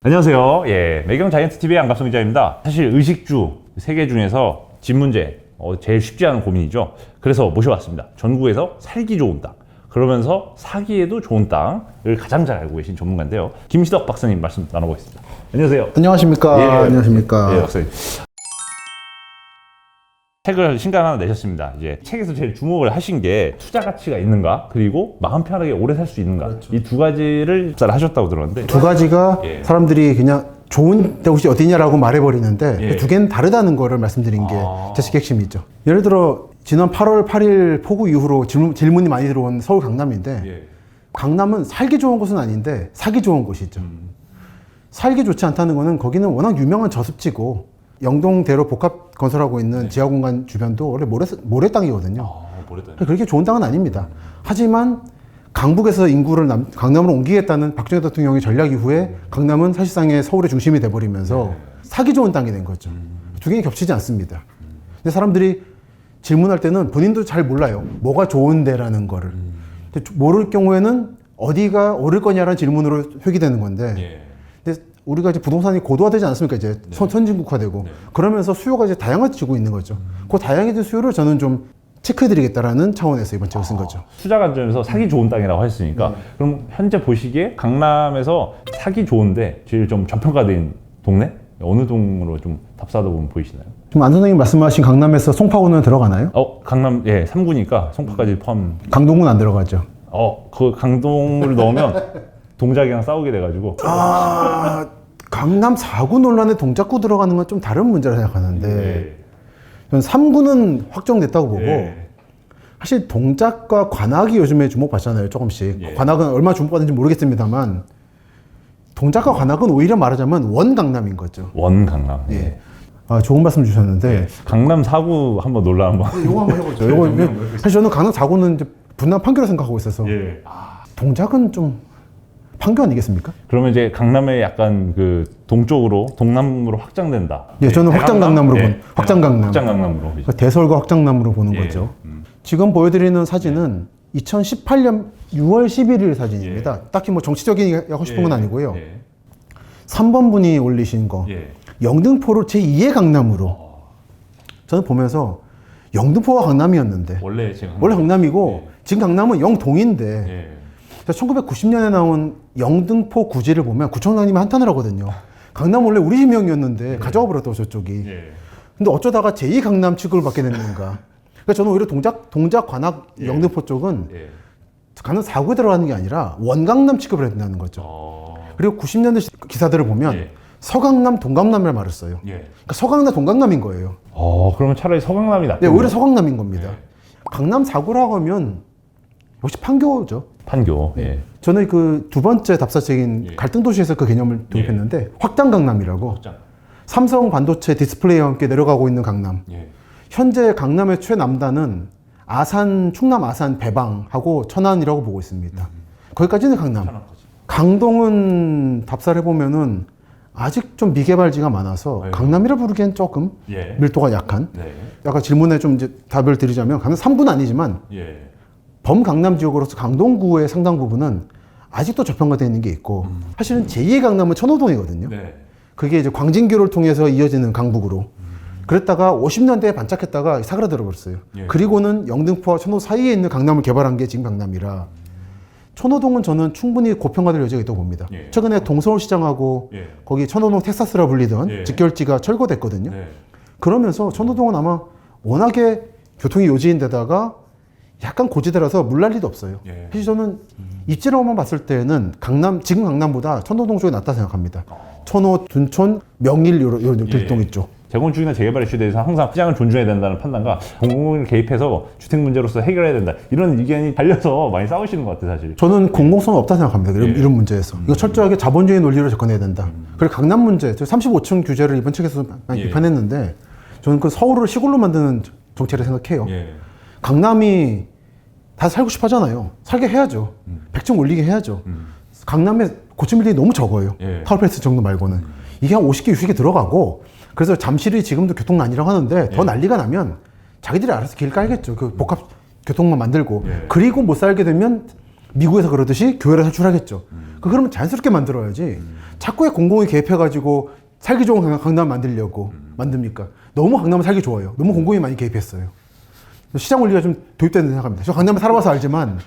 안녕하세요. 매경 자이언트TV의 안갑성 기자입니다. 사실 의식주 3개 중에서 집 문제 제일 쉽지 않은 고민이죠. 그래서 모셔봤습니다. 전국에서 살기 좋은 땅, 그러면서 사기에도 좋은 땅을 가장 잘 알고 계신 전문가인데요. 김시덕 박사님 말씀 나눠보겠습니다. 안녕하세요. 안녕하십니까. 안녕하십니까. 박사님. 책을 신간 하나 내셨습니다. 이제 책에서 제일 주목을 하신 게 투자 가치가 있는가, 그리고 마음 편하게 오래 살 수 있는가. 그렇죠. 이 두 가지를 하셨다고 들었는데, 두 가지가 사람들이 그냥 좋은 곳이 어디냐라고 말해버리는데 그 두 개는 다르다는 거를 말씀드린 게 제 책 핵심이죠. 예를 들어 지난 8월 8일 폭우 이후로 질문이 많이 들어온 서울 강남인데 강남은 살기 좋은 곳은 아닌데 사기 좋은 곳이죠. 살기 좋지 않다는 거는 거기는 워낙 유명한 저습지고 영동대로 복합 건설하고 있는 지하공간 주변도 원래 모래 땅이거든요. 그렇게 좋은 땅은 아닙니다. 하지만 강북에서 인구를 강남으로 옮기겠다는 박정희 대통령의 전략 이후에 강남은 사실상의 서울의 중심이 돼버리면서 사기 좋은 땅이 된 거죠. 두 개는 겹치지 않습니다. 근데 사람들이 질문할 때는 본인도 잘 몰라요. 뭐가 좋은데라는 거를. 근데 모를 경우에는 어디가 오를 거냐라는 질문으로 회귀되는 건데 근데 우리가 이제 부동산이 고도화되지 않습니까? 이제 선진국화되고 그러면서 수요가 이제 다양해지고 있는 거죠. 그 다양해진 수요를 저는 좀 체크해드리겠다라는 차원에서 이번 책을 쓴 거죠. 투자 관점에서 사기 좋은 땅이라고 하셨으니까 그럼 현재 보시기에 강남에서 사기 좋은데 제일 좀 저평가된 동네? 어느 동으로 좀 답사하다 보면 보이시나요? 지금 안 선생님 말씀하신 강남에서 송파구는 들어가나요? 강남 3구니까 송파까지 포함. 강동은 안 들어가죠. 그 강동을 넣으면 동작이랑 싸우게 돼가지고. 강남 4구 논란에 동작구 들어가는 건 좀 다른 문제라 생각하는데 저는 3구는 확정됐다고 보고 사실 동작과 관악이 요즘에 주목받잖아요. 조금씩. 관악은 얼마나 주목받는지 모르겠습니다만 동작과 관악은 오히려 말하자면 원강남인 거죠. 원강남. 좋은 말씀 주셨는데 강남 4구 한번 논란 한번. 이거 한번 해보죠. 사실 저는 강남 4구는 이제 분남 판교로 생각하고 있어서 동작은 좀 판교 아니겠습니까? 그러면 이제 강남에 약간 그 동남으로 확장된다. 저는 확장강남으로 확장강남. 확장강남으로. 대설과 확장남으로 보는 거죠. 지금 보여드리는 사진은 2018년 6월 11일 사진입니다. 딱히 뭐 정치적인 하고 싶은 건 아니고요. 3번 분이 올리신 거. 영등포를 제2의 강남으로. 저는 보면서 영등포가 강남이었는데 원래 강남이고 지금 강남은 영동인데 1990년에 나온 영등포 구지를 보면 구청장님이 한탄을 하거든요. 강남 원래 우리 지명이었는데 가져와 버렸다고 저쪽이. 근데 어쩌다가 제2 강남 취급을 받게 됐는가. 그러니까 저는 오히려 동작 관악 영등포 쪽은 강남 4구에 들어가는 게 아니라 원강남 취급을 해야 된다는 거죠. 그리고 90년대 기사들을 보면 서강남, 동강남이라는 말을 써요. 그러니까 서강남, 동강남인 거예요. 그러면 차라리 서강남이 낫겠네요. 오히려 서강남인 겁니다. 강남 4구라고 하면 역시 판교죠. 판교. 저는 그 두 번째 답사책인 갈등도시에서 그 개념을 도입했는데 확장강남이라고. 삼성 반도체 디스플레이와 함께 내려가고 있는 강남. 현재 강남의 최남단은 충남 아산 배방하고 천안이라고 보고 있습니다. 거기까지는 강남. 강동은 답사를 해보면은 아직 좀 미개발지가 많아서 강남이라 부르기엔 조금 밀도가 약한. 아까 질문에 좀 이제 답을 드리자면 강남 3구는 아니지만 범강남 지역으로서 강동구의 상당 부분은 아직도 저평가되어 있는 게 있고 사실은 제2의 강남은 천호동이거든요. 그게 이제 광진교를 통해서 이어지는 강북으로. 그랬다가 50년대에 반짝했다가 사그라들어 버렸어요. 그리고는 영등포와 천호 사이에 있는 강남을 개발한 게 지금 강남이라 천호동은 저는 충분히 고평가될 여지가 있다고 봅니다. 최근에 동서울시장하고 거기 천호동 텍사스라 불리던 직결지가 철거됐거든요. 그러면서 천호동은 아마 워낙에 교통이 요지인 데다가 약간 고지대라서 물난리도 없어요. 사실 저는 입지로만 봤을 때는 지금 강남보다 천호동 쪽이 낫다 생각합니다. 천호, 둔촌, 명일 이런 들동 쪽. 재건축이나 재개발 이슈에 대해서 항상 시장을 존중해야 된다는 판단과 공공을 개입해서 주택 문제로서 해결해야 된다 이런 의견이 달려서 많이 싸우시는 것 같아요. 사실 저는 공공성은 없다 생각합니다. 이런 문제에서 이거 철저하게 자본주의 논리로 접근해야 된다. 그리고 강남 문제, 35층 규제를 이번 책에서 많이 비판했는데 저는 그 서울을 시골로 만드는 정책을 생각해요. 강남이 다 살고 싶어 하잖아요. 살게 해야죠. 100층 올리게 해야죠. 강남에 고층 빌딩이 너무 적어요. 타워플레스 정도 말고는. 이게 한 50개, 60개 들어가고 그래서 잠실이 지금도 교통난이라고 하는데 더 난리가 나면 자기들이 알아서 길 깔겠죠. 그 복합 교통만 만들고. 그리고 못 살게 되면 미국에서 그러듯이 교회를 탈출하겠죠. 그러면 자연스럽게 만들어야지. 자꾸 공공이 개입해가지고 살기 좋은 강남 만들려고 만듭니까? 너무 강남은 살기 좋아요. 너무 공공이 많이 개입했어요. 시장 원리가 좀 도입된다고 생각합니다. 저 강남에 살아봐서 알지만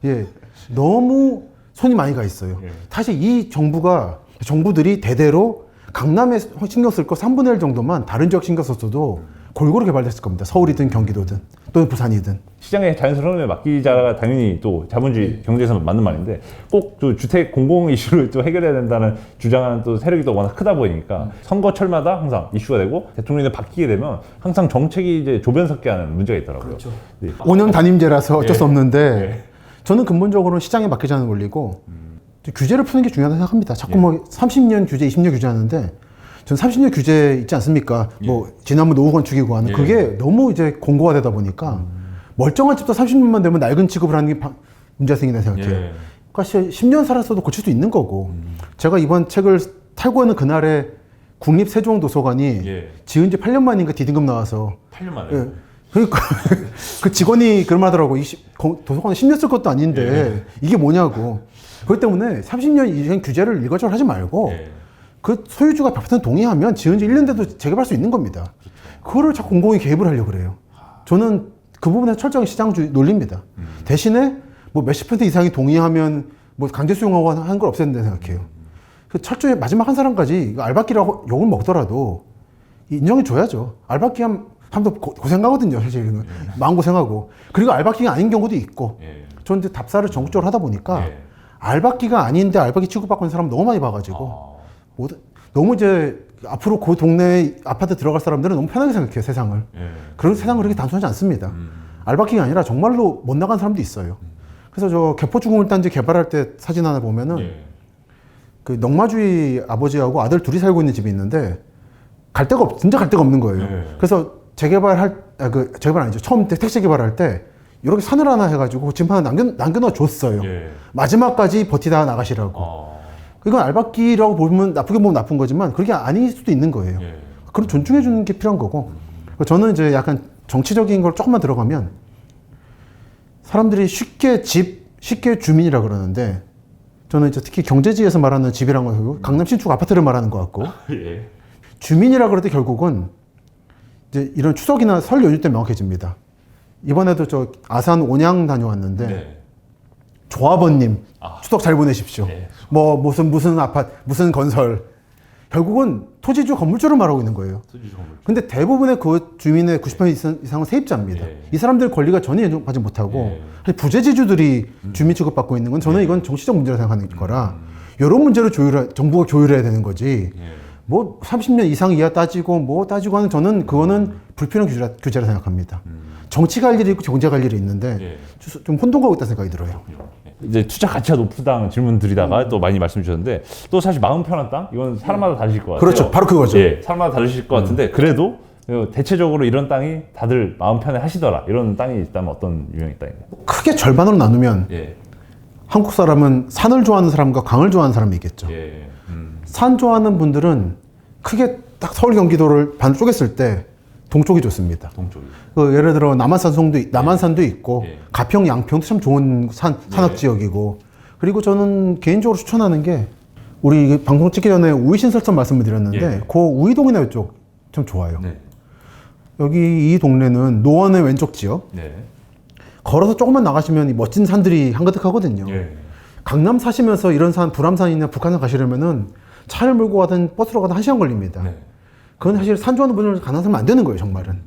예, 너무 손이 많이 가 있어요. 사실 이 정부들이 대대로 강남에 신경 쓸 거 3분의 1 정도만 다른 지역 신경 썼어도 골고루 개발됐을 겁니다. 서울이든 경기도든 또는 부산이든. 시장의 자연스러운 흐름에 맡기자가 당연히 또 자본주의 경제에서 맞는 말인데 꼭 또 주택 공공 이슈를 또 해결해야 된다는 주장하는 또 세력이 또 워낙 크다 보니까 선거철마다 항상 이슈가 되고 대통령이 바뀌게 되면 항상 정책이 이제 조변석게 하는 문제가 있더라고요. 그렇죠. 네. 5년 단임제라서 어쩔 수 없는데 예. 저는 근본적으로 시장에 맡기자는 원리고 규제를 푸는 게 중요하다고 생각합니다. 자꾸 뭐 30년 규제, 20년 규제하는데 전 30년 규제 있지 않습니까? 뭐 지난번 노후 건축이고 하는 그게 너무 이제 공고화되다 보니까 멀쩡한 집도 30년만 되면 낡은 취급을 하는 게 문제가 생긴다 생각해요. 그러니까 10년 살았어도 고칠 수 있는 거고 제가 이번 책을 탈고하는 그날에 국립세종도서관이 지은 지 8년 만인가 디딩급 나와서 8년 만에. 예. 그러니까 그 직원이 그런 말 하더라고. 도서관에 10년 쓸 것도 아닌데 이게 뭐냐고. 그렇기 때문에 30년 이상 규제를 일괄적으로 하지 말고 그 소유주가 100% 동의하면 지은 지 1년 돼도 재개발할 수 있는 겁니다. 그거를 자꾸 공공이 개입을 하려고 그래요. 저는 그 부분에 철저히 시장주의 논리입니다. 대신에 뭐 몇십 % 이상이 동의하면 뭐 강제 수용하고 하는 걸 없애야 된다고 생각해요. 그 철저히 마지막 한 사람까지 알바끼라고 욕을 먹더라도 인정해 줘야죠. 알바끼 하면 사람도 고생하거든요, 사실. 마음고생하고. 그리고 알바끼가 아닌 경우도 있고. 저는 이제 답사를 전국적으로 하다 보니까 알바끼가 아닌데 알바끼 취급받고 있는 사람 너무 많이 봐가지고. 너무 이제 앞으로 그 동네 아파트 들어갈 사람들은 너무 편하게 생각해요, 세상을. 그런 세상은 그렇게 단순하지 않습니다. 알바끼가 아니라 정말로 못 나간 사람도 있어요. 그래서 저 개포중공일단지 개발할 때 사진 하나 보면은 그 넉마주의 아버지하고 아들 둘이 살고 있는 집이 있는데 진짜 갈 데가 없는 거예요. 그래서 재개발 아니죠. 처음 택시 개발할 때 이렇게 산을 하나 해가지고 집 하나 남겨놔 줬어요. 마지막까지 버티다가 나가시라고. 이건 알바끼라고 보면 나쁘게 보면 나쁜 거지만 그렇게 아닐 수도 있는 거예요. 그럼 존중해 주는 게 필요한 거고. 저는 이제 약간 정치적인 걸 조금만 들어가면 사람들이 쉽게 주민이라 그러는데 저는 이제 특히 경제지에서 말하는 집이란 거 강남 신축 아파트를 말하는 것 같고 주민이라 그럴 때 결국은 이제 이런 추석이나 설 연휴 때 명확해집니다. 이번에도 저 아산 온양 다녀왔는데 조합원님 추석 잘 보내십시오. 뭐 무슨 아파트 무슨 건설 결국은 토지주 건물주를 말하고 있는 거예요. 근데 대부분의 그 주민의 90% 이상은 세입자입니다. 이 사람들 권리가 전혀 인정받지 못하고 부재지주들이 주민 취급받고 있는 건 저는 이건 정치적 문제라고 생각하는 거라 이런 문제를 정부가 조율해야 되는 거지. 뭐 30년 이상 이하 따지고 뭐 따지고 하는 저는 그거는 불필요한 규제라 생각합니다. 정치가 할 일이 있고 경제가 할 일이 있는데 좀 혼동하고 있다는 생각이 들어요. 이제 투자 가치가 높은 땅 질문 드리다가 또 많이 말씀 주셨는데 또 사실 마음 편한 땅 이건 사람마다 다르실 것 같아요. 그렇죠, 바로 그거죠. 사람마다 다르실 것 같은데 그래도 대체적으로 이런 땅이 다들 마음 편해 하시더라 이런 땅이 있다면 어떤 유형의 땅인가요? 크게 절반으로 나누면 한국 사람은 산을 좋아하는 사람과 강을 좋아하는 사람이 있겠죠. 산 좋아하는 분들은 크게 딱 서울 경기도를 반으로 쪼갰을 때 동쪽이 좋습니다. 예를 들어 남한산도 있고 가평, 양평도 참 좋은 산악 지역이고 그리고 저는 개인적으로 추천하는 게 우리 방송 찍기 전에 우이신설점 말씀을 드렸는데 그 우이동이나 이쪽 참 좋아요. 여기 이 동네는 노원의 왼쪽 지역 걸어서 조금만 나가시면 이 멋진 산들이 한가득하거든요. 강남 사시면서 이런 산 불암산이나 북한산 가시려면은 차를 몰고 가든 버스로 가든 1시간 걸립니다. 그건 사실 산 좋아하는 분들 가능하면 안 되는 거예요, 정말은.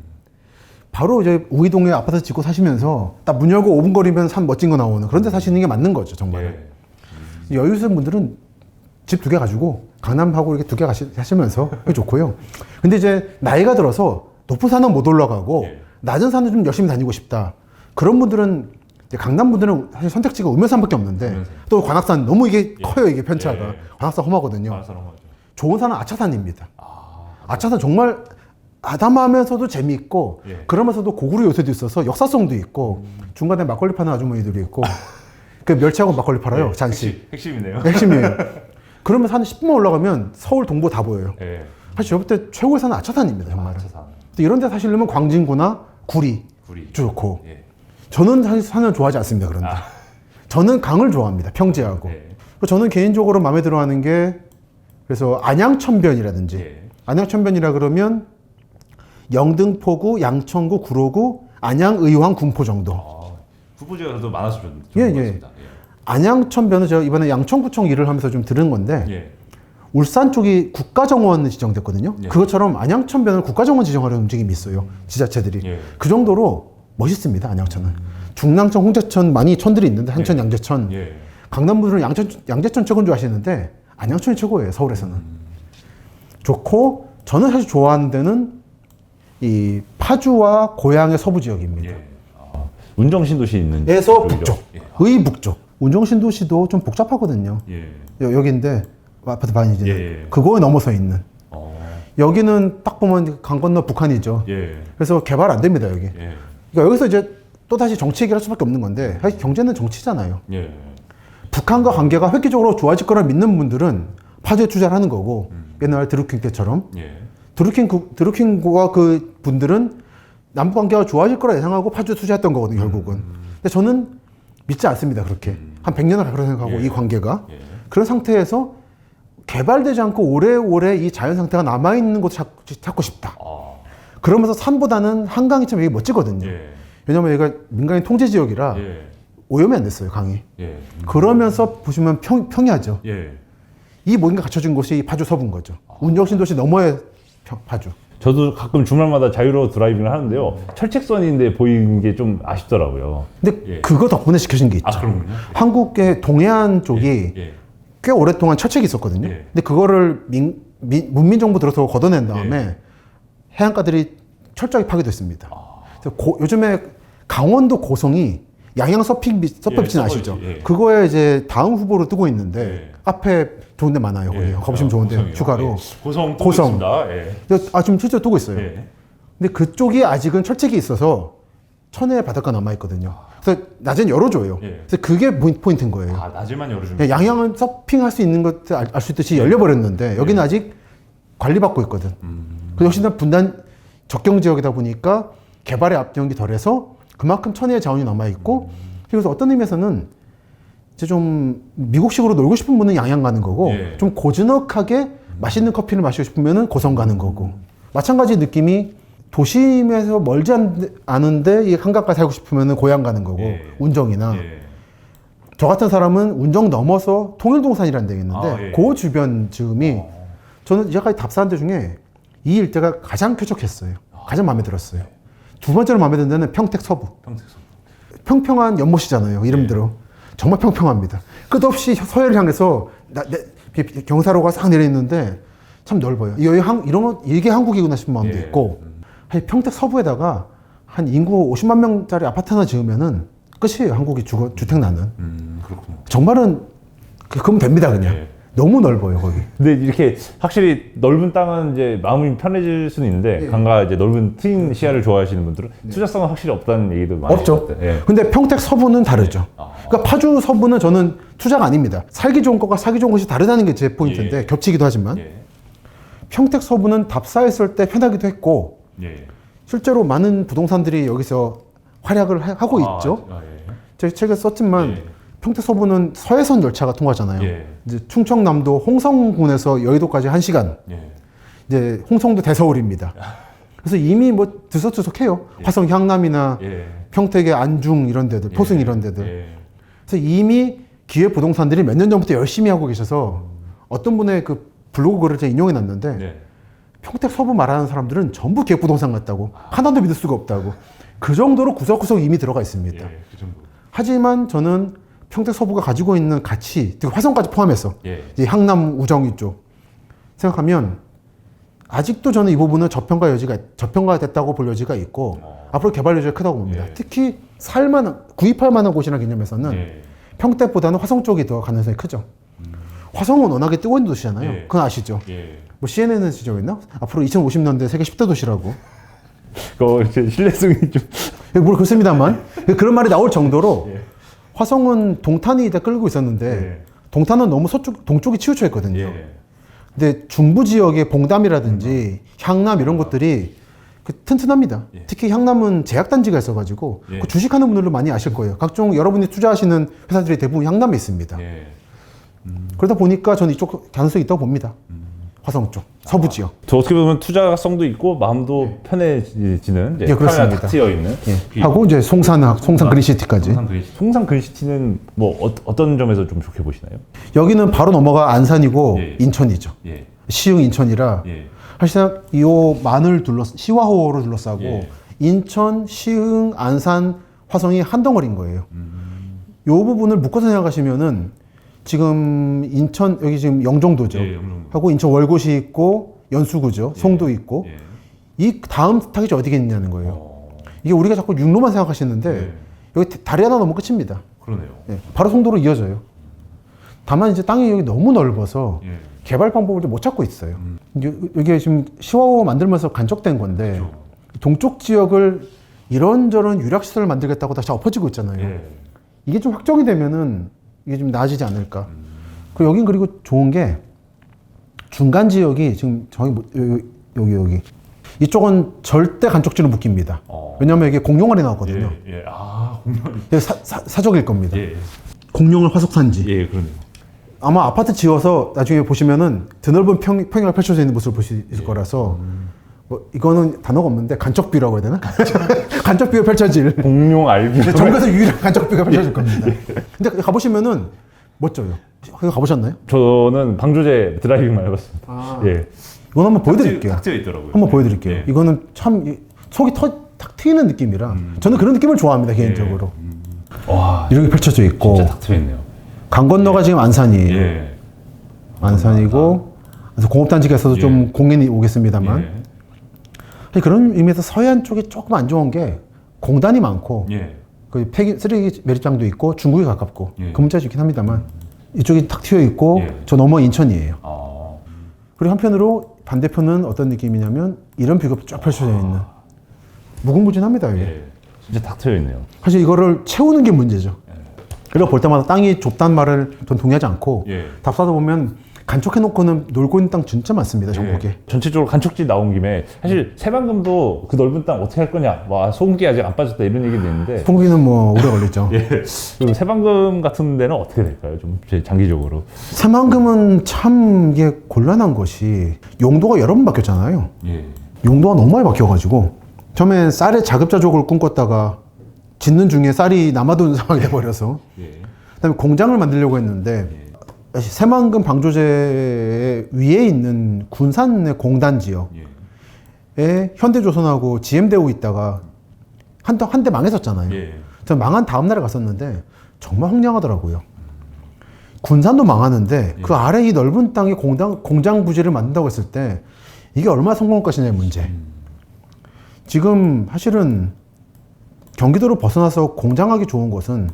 바로 이제 우이동에 아파트 짓고 사시면서 딱 문 열고 5분 거리면 산 멋진 거 나오는 그런 데 사시는 게 맞는 거죠, 정말은. 여유 있으신 분들은 집 2개 가지고 강남하고 이렇게 2개 하시면서 그게 좋고요. 근데 이제 나이가 들어서 높은 산은 못 올라가고 낮은 산은 좀 열심히 다니고 싶다. 그런 분들은 이제 강남 분들은 사실 선택지가 우면산밖에 없는데 또 관악산 너무 이게 커요, 이게 편차가. 관악산 험하거든요. 좋은 산은 아차산입니다. 아차산 정말 아담하면서도 재미있고 그러면서도 고구려 요새도 있어서 역사성도 있고 중간에 막걸리 파는 아주머니들이 있고 그 멸치하고 막걸리 팔아요. 잔씩. 핵심이네요. 핵심이에요. 그러면 산 10분만 올라가면 서울 동부 다 보여요. 사실 저 때 최고의 산은 아차산입니다. 정말. 이런 데 사시려면 광진구나 구리 좋고 저는 사실 산을 좋아하지 않습니다. 그런데 저는 강을 좋아합니다. 평지하고 저는 개인적으로 마음에 들어하는 게 그래서 안양천변이라든지 예. 안양천변이라 그러면 영등포구, 양천구, 구로구, 안양, 의왕, 군포 정도. 후보지가 그래도 많아서 좀 예, 좋은 것 예. 같습니다. 안양천변은 제가 이번에 양천구청 일을 하면서 좀 들은 건데 예. 울산 쪽이 국가정원 지정됐거든요. 예. 그것처럼 안양천변을 국가정원 지정하려는 움직임이 있어요. 지자체들이. 예. 그 정도로 멋있습니다. 안양천은. 중랑천, 홍제천 많이 천들이 있는데 한천, 예. 양재천. 예. 강남 분들은 양재천 최고인 줄 아시는데 안양천이 최고예요. 서울에서는. 좋고 저는 사실 좋아하는 데는 이 파주와 고향의 서부 지역입니다. 예. 운정신도시 있는 에서 쪽이죠. 북쪽, 예. 의 북쪽. 운정신도시도 좀 복잡하거든요. 예. 여기인데 아파트 반이지. 예. 그거에 넘어서 있는. 어. 여기는 딱 보면 강 건너 북한이죠. 예. 그래서 개발 안 됩니다 여기. 예. 그러니까 여기서 이제 또 다시 정치 얘기를 할 수밖에 없는 건데 사실 경제는 정치잖아요. 예. 북한과 관계가 획기적으로 좋아질 거라 믿는 분들은 파주에 투자를 하는 거고 옛날 드루킹 때처럼 예. 드루킹과 그 분들은 남북 관계가 좋아질 거라 예상하고 파주에 투자했던 거거든요 결국은. 근데 저는 믿지 않습니다 그렇게. 한 100년을 갈 거라 생각하고 예. 이 관계가 예. 그런 상태에서 개발되지 않고 오래오래 이 자연 상태가 남아있는 곳을 찾고 싶다. 아. 그러면서 산보다는 한강이 참 여기 멋지거든요. 예. 왜냐면 여기가 민간인 통제 지역이라 예. 오염이 안 됐어요 강이. 예. 그러면서 보시면 평야죠. 예. 이 모든 게 갖춰진 곳이 이 파주 서부인 거죠. 운정신도시 너머의 파주. 저도 가끔 주말마다 자유로워 드라이빙을 하는데요. 철책선인데 보이는 게 좀 아쉽더라고요. 근데 예. 그거 덕분에 지켜진 게 있죠. 아, 그런군요. 한국의 동해안 쪽이 예. 꽤 오랫동안 철책이 있었거든요. 예. 근데 그거를 문민정부 들어서 걷어낸 다음에 예. 해안가들이 철저하게 파괴됐습니다. 아. 그래서 요즘에 강원도 고성이 양양 서퍼비치는 아시죠? 서퍼비치, 예. 그거에 이제 다음 후보로 뜨고 있는데 예. 앞에 좋은 데 많아요. 거기 가보시면 좋은데 고성이요. 휴가로. 예. 고성 또 고성. 있습니다. 예. 지금 실제로 뜨고 있어요. 예. 근데 그쪽이 아직은 철책이 있어서 천혜의 바닷가 남아있거든요. 그래서 낮엔 열어줘요. 예. 그래서 그게 포인트인 거예요. 아, 낮에만 열어주면. 그냥 양양은 서핑할 수 있는 것들 알 수 있듯이 열려버렸는데 여기는 아직 관리받고 있거든. 그 역시나 분단 적경 지역이다 보니까 개발의 압력이 덜해서 그만큼 천혜의 자원이 남아있고 그래서 어떤 의미에서는 이제 좀 미국식으로 놀고 싶은 분은 양양 가는 거고 예. 좀 고즈넉하게 맛있는 커피를 마시고 싶으면 고성 가는 거고 마찬가지 느낌이 도심에서 멀지 않은데 이 한강가에 살고 싶으면 고향 가는 거고 예. 운정이나 예. 저 같은 사람은 운정 넘어서 통일동산이라는 데가 있는데 아, 예. 그 주변 즈음이 저는 이제까지 답사한 데 중에 이 일대가 가장 쾌적했어요. 가장 마음에 들었어요. 두 번째로 마음에 드는 데는 평택 서부. 평택선. 평평한 연못이잖아요. 이름대로. 정말 평평합니다. 끝없이 서해를 향해서 경사로가 싹 내려 있는데 참 넓어요. 이게 한국이구나 싶은 마음도 예. 있고 사실 평택 서부에다가 한 인구 50만 명짜리 아파트 하나 지으면은 끝이에요. 한국이 주택 나는. 그렇군요. 정말은 그러면 됩니다 그냥. 예. 너무 넓어요 거기. 근데 이렇게 확실히 넓은 땅은 이제 마음이 편해질 수는 있는데 강가 이제 넓은 트인 시야를 좋아하시는 분들은 투자성은 확실히 없다는 얘기도 많이 없죠. 있었대. 예. 근데 평택 서부는 다르죠. 그러니까 파주 서부는 저는 투자가 아닙니다. 살기 좋은 것과 사기 좋은 것이 다르다는 게 제 포인트인데 예. 겹치기도 하지만 예. 평택 서부는 답사했을 때 편하기도 했고 예. 실제로 많은 부동산들이 여기서 활약을 하고 있죠. 예. 제가 책에 썼지만 예. 평택 서부는 서해선 열차가 통하잖아요. 예. 이제 충청남도 홍성군에서 여의도까지 1시간. 예. 이제 홍성도 대서울입니다. 그래서 이미 뭐 들썩들썩해요. 화성 향남이나 예. 평택의 안중 이런 데들, 포승 이런 데들. 예. 그래서 이미 기획 부동산들이 몇 년 전부터 열심히 하고 계셔서 어떤 분의 그 블로그 글을 제가 인용해 놨는데 네. 평택 서부 말하는 사람들은 전부 기획 부동산 같다고 하나도 믿을 수가 없다고 그 정도로 구석구석 이미 들어가 있습니다. 예. 그 정도. 하지만 저는 평택 서부가 가지고 있는 가치, 특히 화성까지 포함해서 예. 이제 향남 우정 이쪽 생각하면 아직도 저는 이 부분은 저평가 됐다고 볼 여지가 있고 앞으로 개발 여지가 크다고 봅니다. 예. 특히 구입할 만한 곳이라는 개념에서는 예. 평택보다는 화성 쪽이 더 가능성이 크죠. 화성은 워낙에 뜨고 있는 도시잖아요. 예. 그건 아시죠? 예. 뭐 CNN은 지적했나? 앞으로 2050년대 세계 10대 도시라고. 신뢰성이 좀. 뭐 그렇습니다만 그런 말이 나올 정도로 예. 화성은 동탄이 다 끌고 있었는데 예. 동탄은 너무 동쪽이 치우쳐 있거든요. 예. 근데 중부 지역의 봉담이라든지 향남 이런 곳들이 튼튼합니다. 예. 특히 향남은 제약단지가 있어가지고 예. 그 주식하는 분들도 많이 아실 거예요. 각종 여러분이 투자하시는 회사들이 대부분 향남에 있습니다. 예. 그러다 보니까 저는 이쪽 가능성이 있다고 봅니다. 화성 쪽, 서부 지역. 저 어떻게 보면 투자성도 있고 마음도 편해지는 예, 그렇습니다. 탁 트여 있는. 하고 이제 송산 그린시티까지. 송산 그린시티는 뭐 어떤 점에서 좀 좋게 보시나요? 여기는 바로 넘어가 안산이고 예. 인천이죠. 예. 시흥 인천이라 예. 사실상 이 만을 시화호로 둘러싸고 예. 인천, 시흥, 안산, 화성이 한 덩어리인 거예요. 요 부분을 묶어서 생각하시면은 지금 인천 여기 지금 영종도죠. 예, 영종도. 하고 인천 월곶이 있고 연수구죠. 송도 있고 예. 이 다음 타깃이 어디겠냐는 거예요. 이게 우리가 자꾸 육로만 생각하시는데 예. 여기 다리 하나 넘으면 끝입니다. 그러네요. 예, 바로 송도로 이어져요. 다만 이제 땅이 여기 너무 넓어서 예. 개발 방법을 못 찾고 있어요. 이게 지금 시화호 만들면서 간척된 건데 그렇죠. 동쪽 지역을 이런저런 유락시설을 만들겠다고 다시 엎어지고 있잖아요. 예. 이게 좀 확정이 되면은 이게 좀 나아지지 않을까. 그리고 여긴 그리고 좋은 게 중간 지역이 지금 저기 여기 이쪽은 절대 간척지로 묶입니다. 왜냐하면 이게 공룡알이 나왔거든요. 예. 예. 아, 공룡. 사적일 겁니다. 예. 공룡알 화석산지. 예, 그러네요. 아마 아파트 지어서 나중에 보시면은 드넓은 평야가 펼쳐져 있는 모습을 볼 수 있을 거라서 뭐 이거는 단어가 없는데 간척뷰라고 해야 되나? 간척뷰가 펼쳐질. 공룡 알비. 전국에서 유일한 간척뷰가 펼쳐질 겁니다. 근데 가보시면은 멋져요. 거기 가보셨나요? 저는 방조제 드라이빙만 해봤습니다. 예. 이건 한번 보여드릴게요. 탁 트여 있더라고요. 한번 보여드릴게요. 예. 이거는 참 속이 탁 트이는 느낌이라 저는 그런 느낌을 좋아합니다 개인적으로. 와, 이렇게 펼쳐져 있고 진짜 탁 트여 있네요. 강 건너가 지금 안산이에요. 예. 안산이고 그래서 공업단지에서도 예. 좀 공연이 오겠습니다만 예. 사실 그런 의미에서 서해안 쪽이 조금 안 좋은 게 공단이 많고 예. 그 쓰레기 매립장도 있고 중국에 가깝고 예. 그 문제가 있긴 합니다만 이쪽이 탁 튀어 있고 예. 저 넘어 인천이에요. 아. 그리고 한편으로 반대편은 어떤 느낌이냐면 이런 뷰가 쫙 펼쳐져 있는 무궁무진합니다 이게. 예. 진짜 탁 트여 있네요. 사실 이거를 채우는 게 문제죠. 그리고 볼 때마다 땅이 좁다는 말을 전 동의하지 않고 예. 답사도 보면 간척해놓고는 놀고 있는 땅 진짜 많습니다 전국에. 예. 전체적으로 간척지 나온 김에 사실 새만금도 그 넓은 땅 어떻게 할 거냐, 와 소금기 아직 안 빠졌다 이런 얘기도 있는데. 풍기는 뭐 오래 걸리죠. 예. 그리고 새만금 같은 데는 어떻게 될까요? 좀 장기적으로. 새만금은 참 이게 곤란한 것이 용도가 여러 번 바뀌었잖아요. 예. 용도가 너무 많이 바뀌어가지고 처음엔 쌀의 자급자족을 꿈꿨다가 짓는 중에 쌀이 남아도는 상황이 돼버려서 예. 그다음에 공장을 만들려고 했는데 새만금 방조제 위에 있는 군산의 공단 지역에 예. 현대조선하고 GM대우 있다가 한때 망했었잖아요. 예. 전 망한 다음 날에 갔었는데 정말 황량하더라고요. 군산도 망하는데 그 아래 이 넓은 땅에 공장 부지를 만든다고 했을 때 이게 얼마나 성공할 것이냐의 문제. 지금 사실은 경기도로 벗어나서 공장하기 좋은 곳은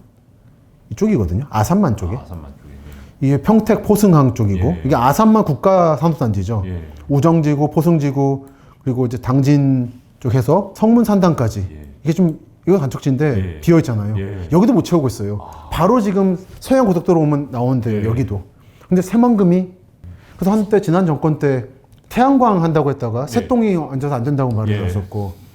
이쪽이거든요. 아산만 쪽에. 아산만 쪽에. 이게 평택 포승항 쪽이고 예. 이게 아산만 국가 산업단지죠. 예. 우정지구, 포승지구 그리고 이제 당진 쪽에서 성문산단까지 예. 이게 좀 이거 간척지인데 예. 비어 있잖아요. 예. 여기도 못 채우고 있어요. 바로 지금 서해안 고속도로 오면 나오는데 예. 여기도. 근데 새만금이 그래서 한때 지난 정권 때 태양광 한다고 했다가 새똥이 앉아서 안 된다고 말을 예. 들었었고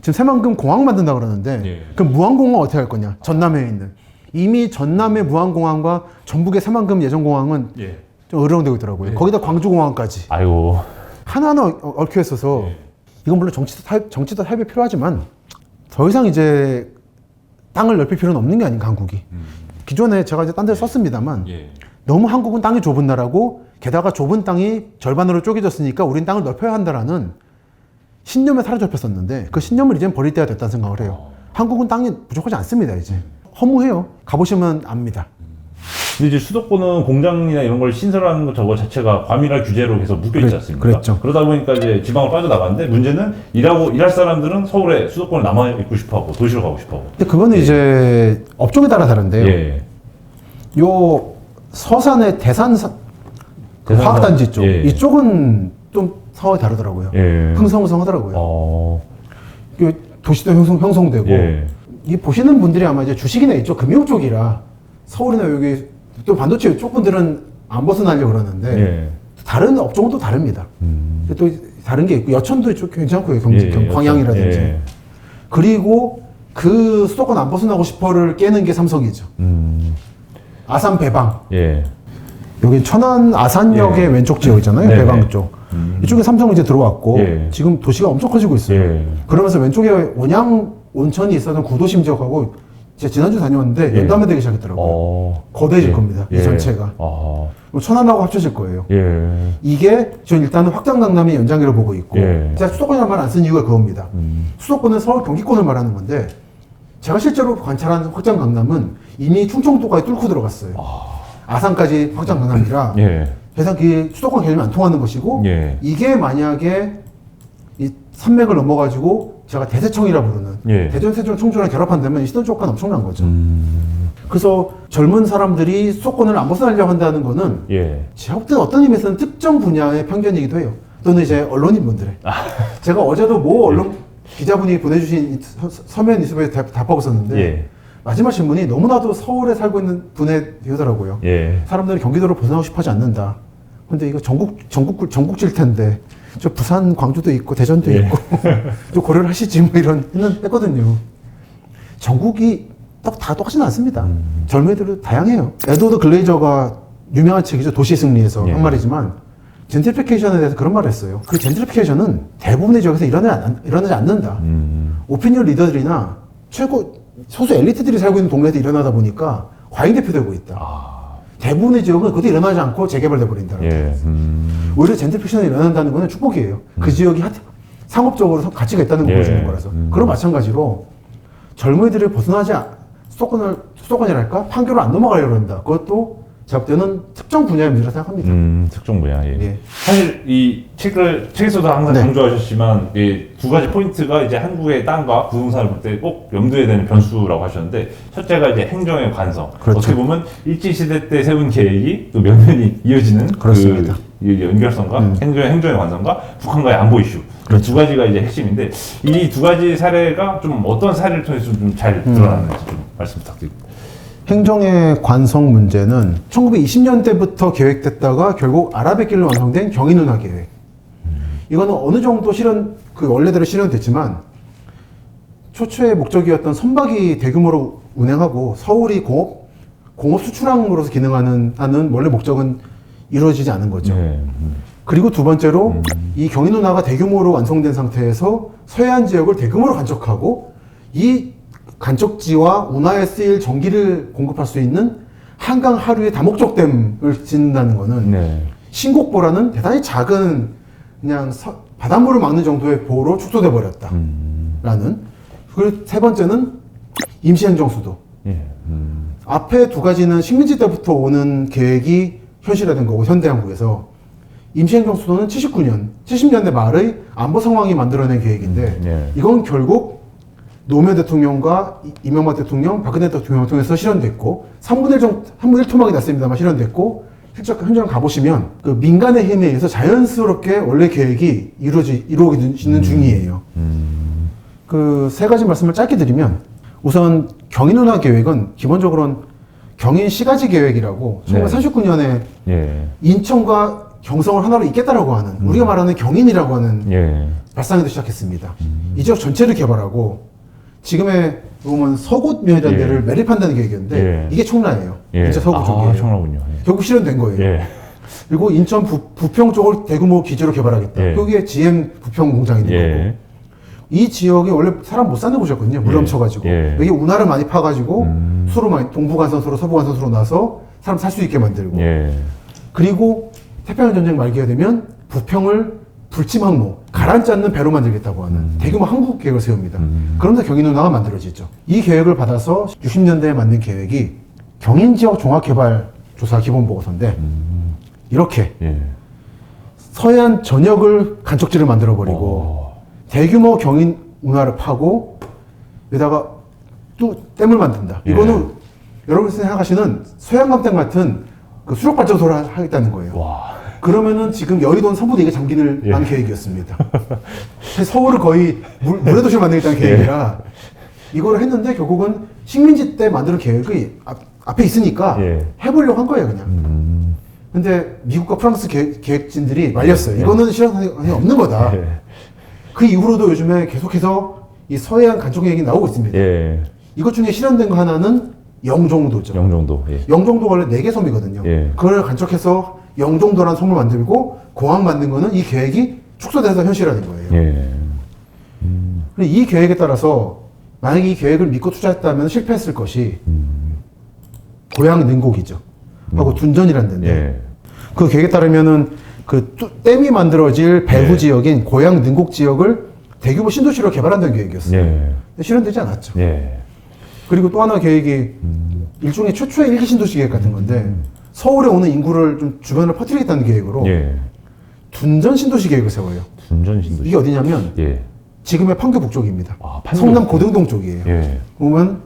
지금 새만금 공항 만든다 그러는데 예. 그럼 무안공항 어떻게 할 거냐? 전남에 있는 이미 전남의 무안공항과 전북의 새만금 예전공항은 예. 좀 으르렁대고 있더라고요. 거기다 광주공항까지 아이고. 하나하나 얽혀 있어서 예. 이건 물론 정치도 협의 필요하지만 더 이상 이제 땅을 넓힐 필요는 없는 게 아닌가 한국이. 기존에 제가 이제 딴 데를 썼습니다만 예. 너무 한국은 땅이 좁은 나라고 게다가 좁은 땅이 절반으로 쪼개졌으니까 우린 땅을 넓혀야 한다라는 신념에 사로잡혔었는데 그 신념을 이제는 버릴 때가 됐다는 생각을 해요. 한국은 땅이 부족하지 않습니다 이제. 허무해요. 가보시면 압니다. 근데 이제 수도권은 공장이나 이런 걸 신설하는 것 저거 자체가 과밀화 규제로 계속 묶여 있지 않습니까? 그랬죠. 그러다 보니까 이제 지방을 빠져나가는데 문제는 일할 사람들은 서울에 수도권에 남아 있고 싶어하고 도시로 가고 싶어하고. 근데 그거는 이제 업종에 따라 다른데요. 예. 요 서산의 대산산 대산산. 화학단지 쪽 예. 이쪽은 좀 상황이 다르더라고요. 예. 흥성흥성하더라고요. 이게 도시도 형성되고 예. 이 보시는 분들이 아마 이제 주식이나 이쪽 금융 쪽이라 서울이나 여기 또 반도체 이쪽 분들은 안 벗어나려고 그러는데 예. 다른 업종은 또 다릅니다. 근데 또 다른 게 있고 여천도 이쪽 괜찮고요. 예. 광양이라든지. 예. 그리고 그 수도권 안 벗어나고 싶어를 깨는 게 삼성이죠. 아산 배방. 예. 여기 천안 아산역의 예. 왼쪽 지역이잖아요. 네네. 배방 쪽. 이쪽에 삼성이 이제 들어왔고 예. 지금 도시가 엄청 커지고 있어요. 예. 그러면서 왼쪽에 원양 온천이 있었던 구도심 지역하고 제가 지난주 다녀왔는데 예. 연담이 되기 시작했더라고요. 거대해질 예. 겁니다. 이 예. 전체가. 그리고 천안하고 합쳐질 거예요. 예. 이게 전 일단은 확장 강남의 연장기로 보고 있고 예. 제가 수도권이라는 말 안 쓴 이유가 그겁니다. 수도권은 서울 경기권을 말하는 건데 제가 실제로 관찰한 확장 강남은 이미 충청도까지 뚫고 들어갔어요. 아산까지 확장 강남이라 예. 대상 그 수도권 개념이 안 통하는 것이고 예. 이게 만약에 이 산맥을 넘어가지고 제가 대세청이라 부르는 예. 대전, 세종, 청주랑 결합한다면 시선 조건 엄청난 거죠. 그래서 젊은 사람들이 수도권을 안 벗어나려고 한다는 거는 예. 제가 볼 때는 어떤 의미에서는 특정 분야의 편견이기도 해요. 또는 이제 언론인분들의. 제가 어제도 모 언론 기자분이 보내주신 서면 인터뷰에 답하고 있었는데 예. 마지막 신문이 너무나도 서울에 살고 있는 분의 비유더라고요. 예. 사람들이 경기도를 벗어나고 싶어 하지 않는다. 근데 이거 전국질 텐데 저 부산, 광주도 있고 대전도 예. 있고 좀 고려를 하시지 뭐 이런 했거든요. 전국이 다 똑같지는 않습니다. 젊은이들도 다양해요. 에드워드 글레이저가 유명한 책이죠. 도시의 승리에서 예. 한 말이지만 젠트리피케이션에 대해서 그런 말을 했어요. 그 젠트리피케이션은 대부분의 지역에서 일어나지 않는다. 오피니언 리더들이나 최고 소수 엘리트들이 살고 있는 동네에서 일어나다 보니까 과잉대표되고 있다. 대부분의 지역은 그것도 일어나지 않고 재개발돼 버린다. 예. 오히려 젠트리피케이션이 일어난다는 것은 축복이에요. 그 지역이 상업적으로 가치가 있다는 걸 예. 보여주는 거라서. 그런 마찬가지로 젊은이들을 벗어나지 수도권이랄까? 판교를 안 넘어가려고 한다. 그것도 제가 볼 때는 특정 분야의 문제라 생각합니다. 특정 분야. 예. 예. 사실 이 책에서도 항상 네. 강조하셨지만 이 두 가지 포인트가 이제 한국의 땅과 부동산을 볼 때 꼭 염두에 되는 변수라고 하셨는데 첫째가 이제 행정의 관성. 그렇죠. 어떻게 보면 일제 시대 때 세운 계획이 또 면면이 이어지는 그렇습니다. 그 연결성과 행정의 관성과 북한과의 안보 이슈. 그렇죠. 두 가지가 이제 핵심인데 이 두 가지 사례가 좀 어떤 사례를 통해서 좀 잘 드러났는지 좀 말씀 부탁드립니다. 행정의 관성 문제는 1920년대부터 계획됐다가 결국 아라뱃길로 완성된 경인운하 계획. 이거는 어느 정도 원래대로 실현됐지만 초초의 목적이었던 선박이 대규모로 운행하고 서울이 공업 수출항으로서 기능하는 원래 목적은 이루어지지 않은 거죠. 네. 그리고 두 번째로 이 경인운하가 대규모로 완성된 상태에서 서해안 지역을 대규모로 간척하고 이 간척지와 운하에 쓰일 전기를 공급할 수 있는 한강 하류의 다목적 댐을 짓는다는 거는 네. 신곡보라는 대단히 작은 그냥 바닷물을 막는 정도의 보호로 축소돼 버렸다. 라는. 그리고 세 번째는 임시행정수도. 예. 앞에 두 가지는 식민지 때부터 오는 계획이 현실화된 거고 현대한국에서 임시행정수도는 70년대 말의 안보 상황이 만들어낸 계획인데 예. 이건 결국 노무현 대통령과 이명박 대통령, 박근혜 대통령을 통해서 실현됐고 3분의 1 토막이 났습니다만 실현됐고 실제 현장 가보시면 그 민간의 힘에 의해서 자연스럽게 원래 계획이 이루어지는 중이에요. 그 세 가지 말씀을 짧게 드리면 우선 경인운하 계획은 기본적으로는 경인 시가지 계획이라고 1939년에 예. 인천과 경성을 하나로 잇겠다라고 하는 우리가 말하는 경인이라고 하는 예. 발상에서 시작했습니다. 이 지역 전체를 개발하고 지금의 보면 서곶면이라는 예. 데를 매립한다는 계획이었는데 예. 이게 청라예요. 예. 인천 서구 쪽이에요. 청라군요. 예. 결국 실현된 거예요. 예. 그리고 인천 부평 쪽을 대규모 기지로 개발하겠다. 예. 거기에 GM 부평 공장이 있는 예. 거고. 이 지역이 원래 사람 못 사는 곳이었거든요. 물 예. 넘쳐가지고. 예. 여기 운하를 많이 파가지고 수로 많이 동부간선수로 서부간선수로 나서 사람 살 수 있게 만들고. 예. 그리고 태평양 전쟁 말기가 되면 부평을 불침항로, 가라앉지 않는 배로 만들겠다고 하는 대규모 항구 계획을 세웁니다. 그러면서 경인운하가 만들어지죠. 이 계획을 받아서 60년대에 만든 계획이 경인지역 종합개발조사 기본보고서인데 이렇게 예. 서해안 전역을 간척지를 만들어버리고 대규모 경인운하를 파고 여기다가 또 댐을 만든다. 예. 이거는 여러분이 생각하시는 소양강댐 같은 그 수력발전소를 하겠다는 거예요. 와. 그러면은 지금 여의도는 3분의 2가 잠기는 예. 계획이었습니다. 서울을 거의 물의 도시를 만들겠다는 계획이라 이걸 했는데 결국은 식민지 때 만드는 계획이 앞에 있으니까 예. 해보려고 한 거예요, 그냥. 근데 미국과 프랑스 계획진들이 말렸어요. 예. 이거는 실현이 없는 거다. 예. 그 이후로도 요즘에 계속해서 이 서해안 간척 계획이 나오고 있습니다. 예. 이것 중에 실현된 거 하나는 영종도죠. 영종도. 예. 영종도가 원래 4개 섬이거든요. 예. 그걸 간척해서 영종도라는 섬을 만들고 공항 만든 거는 이 계획이 축소돼서 현실화된 거예요. 예. 근데 이 계획에 따라서 만약에 이 계획을 믿고 투자했다면 실패했을 것이 고향 능곡이죠. 하고 둔전이라는 데인데 예. 그 계획에 따르면은 그 댐이 만들어질 배후 예. 지역인 고향 능곡 지역을 대규모 신도시로 개발한다는 계획이었어요. 예. 근데 실현되지 않았죠. 예. 그리고 또 하나 계획이 일종의 최초의 일기 신도시 계획 같은 건데 서울에 오는 인구를 좀 주변으로 퍼뜨리겠다는 계획으로 예. 둔전 신도시 계획을 세워요. 둔전 신도시. 이게 어디냐면 예. 지금의 판교 북쪽입니다. 아, 판교 성남 북쪽. 고등동 쪽이에요. 예. 보면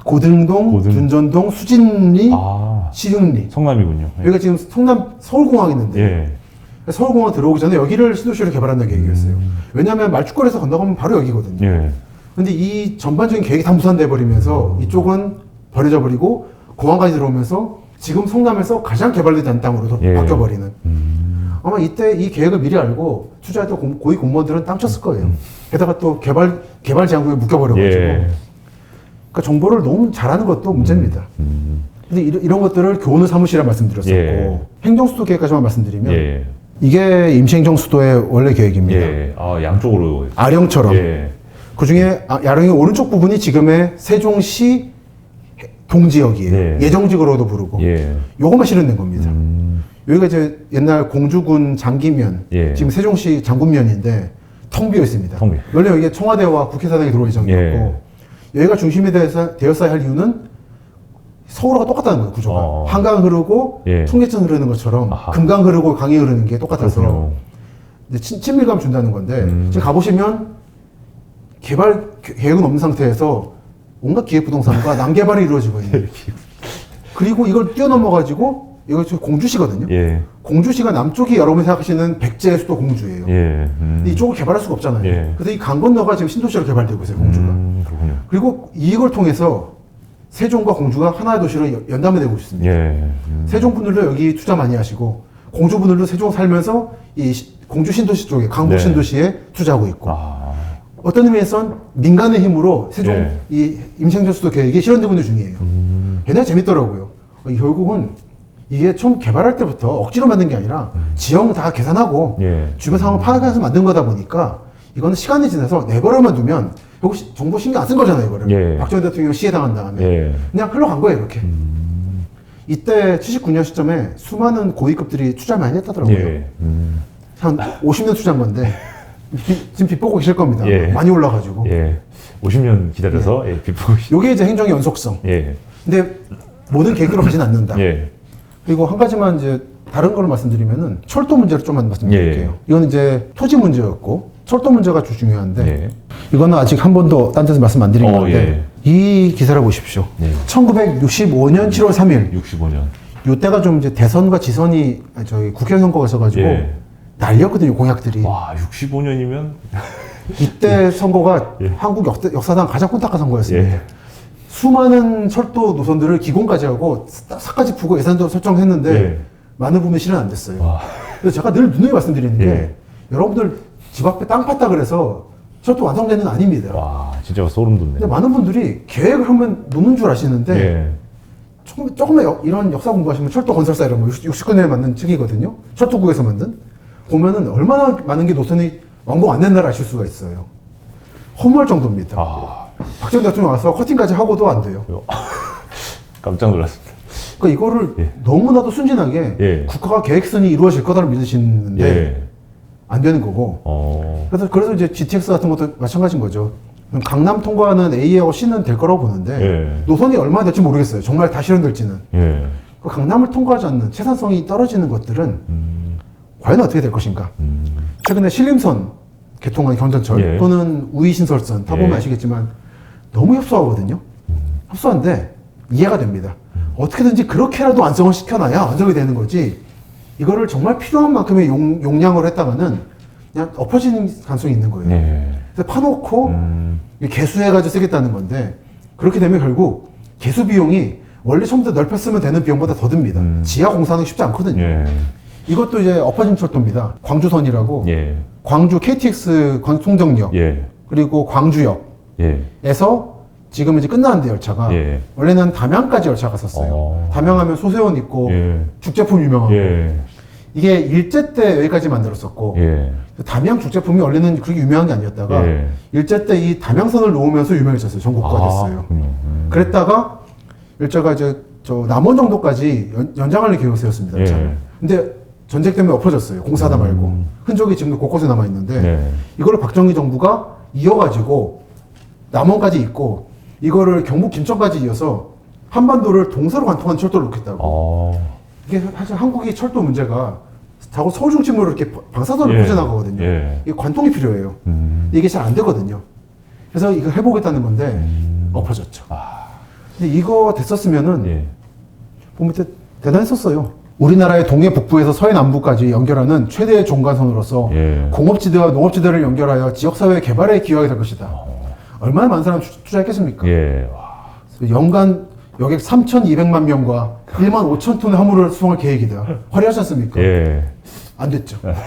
고등동, 둔전동, 수진리, 아, 시흥리. 성남이군요. 예. 여기가 지금 성남 서울공항이 있는데 예. 서울공항 들어오기 전에 여기를 신도시로 개발한다는 계획이었어요. 왜냐하면 말죽거리에서 건너가면 바로 여기거든요. 예. 근데 이 전반적인 계획이 다 무산돼 버리면서 이쪽은 버려져 버리고 공항까지 들어오면서 지금 성남에서 가장 개발되지 않은 땅으로 예. 바뀌어 버리는. 아마 이때 이 계획을 미리 알고 투자했던 고위 공무원들은 땅 쳤을 거예요. 게다가 또 개발 제한구에 묶여버려가지고. 예. 그러니까 정보를 너무 잘하는 것도 문제입니다. 근데 이런 것들을 교훈을 삼으시라 말씀드렸었고 예. 행정수도 계획까지만 말씀드리면 예. 이게 임시행정수도의 원래 계획입니다. 예. 아, 양쪽으로. 아령처럼. 예. 그 중에 야령의 오른쪽 부분이 지금의 세종시 동지역이에요. 예. 예정지구로도 부르고. 예. 요것만 실현된 겁니다. 여기가 이제 옛날 공주군 장기면, 예. 지금 세종시 장군면인데 텅 비어 있습니다. 텅 비어. 원래 여기에 청와대와 국회사당이 들어올 예정이었고, 예. 여기가 중심이 되었어야 할 이유는 서울과 똑같다는 거예요, 구조가. 한강 흐르고 예. 청계천 흐르는 것처럼 아하. 금강 흐르고 강이 흐르는 게 똑같아서 그렇군요. 이제 친밀감 준다는 건데, 지금 가보시면 개발 계획은 없는 상태에서 온갖 기획부동산과 남개발이 이루어지고 있는. 그리고 이걸 뛰어넘어가지고 이거 지금 공주시거든요. 예. 공주시가 남쪽이 여러분이 생각하시는 백제의 수도 공주예요. 예. 근데 이쪽을 개발할 수가 없잖아요. 예. 그래서 이 강 건너가 지금 신도시로 개발되고 있어요, 공주가. 그렇군요. 그리고 이걸 통해서 세종과 공주가 하나의 도시로 연담이 되고 있습니다. 예. 세종 분들도 여기 투자 많이 하시고 공주 분들도 세종 살면서 이 공주 신도시 쪽에 강북 네. 신도시에 투자하고 있고 아. 어떤 의미에선 민간의 힘으로 세종 예. 이 임시행정수도 계획이 실현되고 있는 중이에요. 굉장히 재밌더라고요. 결국은 이게 처음 개발할 때부터 억지로 만든 게 아니라 지형 다 계산하고 예. 주변 상황을 파악해서 만든 거다 보니까 이거는 시간이 지나서 내버려만 두면 혹시 정부 신경 안 쓴 거잖아요, 이거를. 예. 박정희 대통령 시해 당한 다음에 예. 그냥 흘러간 거예요, 이렇게. 이때 79년 시점에 수많은 고위급들이 투자 많이 했다더라고요. 예. 한 50년 투자한 건데 지금 빚 보고 계실 겁니다. 예. 많이 올라가지고. 예. 50년 기다려서 예. 빚보고 요게 이제 행정의 연속성. 예. 근데 모든 계획대로 가지는 않는다. 예. 그리고 한 가지만 이제 다른 걸 말씀드리면은 철도 문제를 좀만 말씀드릴게요. 예. 이건 이제 토지 문제였고 철도 문제가 중요한데 예. 이거는 아직 한 번도 딴 데서 말씀 안 드린 건데 이 기사를 보십시오. 예. 1965년 7월 3일 65년. 요때가 좀 이제 대선과 지선이 저희 국회의원 선거가 있어가지고 예. 난리였거든요, 공약들이. 와, 65년이면 이때 선거가 예. 한국 역사상 가장 콘딱한 선거였습니다. 예. 수많은 철도 노선들을 기공까지 하고 싹까지 푸고 예산도 설정했는데 예. 많은 부분이 실현 안 됐어요. 와. 그래서 제가 늘 누누이 말씀드리는 게 예. 여러분들 집 앞에 땅 팠다 그래서 철도 완성되는 아닙니다. 와, 진짜 소름 돋네. 근데 많은 분들이 계획을 하면 놓는 줄 아시는데 예. 조금만 이런 역사 공부하시면 철도 건설사 이런 거 69년에 만든 책이거든요. 철도국에서 만든 보면은 얼마나 많은 게 노선이 완공 안 된다를 아실 수가 있어요. 허무할 정도입니다. 아, 박정희 대통령 와서 커팅까지 하고도 안 돼요. 깜짝 놀랐습니다. 그러니까 이거를 예. 너무나도 순진하게 예. 국가가 계획선이 이루어질 거다를 믿으시는데 예. 안 되는 거고. 그래서 이제 GTX 같은 것도 마찬가지인 거죠. 강남 통과하는 A하고 C는 될 거라고 보는데 예. 노선이 얼마나 될지 모르겠어요. 정말 다 실현될지는. 예. 그 강남을 통과하지 않는 채산성이 떨어지는 것들은 과연 어떻게 될 것인가. 최근에 신림선 개통한 경전철 예. 또는 우이신설선 타보면 예. 아시겠지만 너무 협소하거든요. 협소한데 이해가 됩니다. 어떻게든지 그렇게라도 완성을 시켜놔야 완성이 되는 거지. 이거를 정말 필요한 만큼의 용량으로 했다가는 그냥 엎어지는 가능성이 있는 거예요. 예. 그래서 파놓고 개수해가지고 쓰겠다는 건데 그렇게 되면 결국 개수 비용이 원래 처음부터 넓혔으면 되는 비용보다 더 듭니다. 지하 공사는 쉽지 않거든요. 예. 이것도 이제 엎어진 철도입니다. 광주선이라고 예. 광주 KTX 통정역 예. 그리고 광주역에서 예. 지금 이제 끝나는데 열차가 예. 원래는 담양까지 열차가 갔었어요. 담양하면 소세원 있고 예. 죽제품 유명하고 예. 이게 일제 때 여기까지 만들었었고 예. 담양 죽제품이 원래는 그렇게 유명한 게 아니었다가 예. 일제 때 이 담양선을 놓으면서 유명해졌어요. 전국화 됐어요. 그렇군요. 그랬다가 열차가 이제 저 남원 정도까지 연장할 계획이었습니다. 예. 근데 전쟁 때문에 엎어졌어요. 공사하다 말고 흔적이 지금도 곳곳에 남아 있는데 네. 이거를 박정희 정부가 이어가지고 남원까지 있고 이거를 경북 김천까지 이어서 한반도를 동서로 관통하는 철도를 놓겠다고. 이게 사실 한국이 철도 문제가 자꾸 서울 중심으로 이렇게 방사선을 예. 퍼져나가거든요. 예. 이게 관통이 필요해요. 이게 잘 안 되거든요. 그래서 이거 해보겠다는 건데 엎어졌죠. 근데 이거 됐었으면은 예. 보면 대단했었어요. 우리나라의 동해 북부에서 서해 남부까지 연결하는 최대의 종간선으로서 예. 공업지대와 농업지대를 연결하여 지역사회 개발에 기여하게 될 것이다. 얼마나 많은 사람이 투자했겠습니까? 예. 연간 여객 3,200만 명과 1만 5천 톤의 화물을 수송할 계획이다. 화려하지 않습니까? 예. 안 됐죠. 그러니까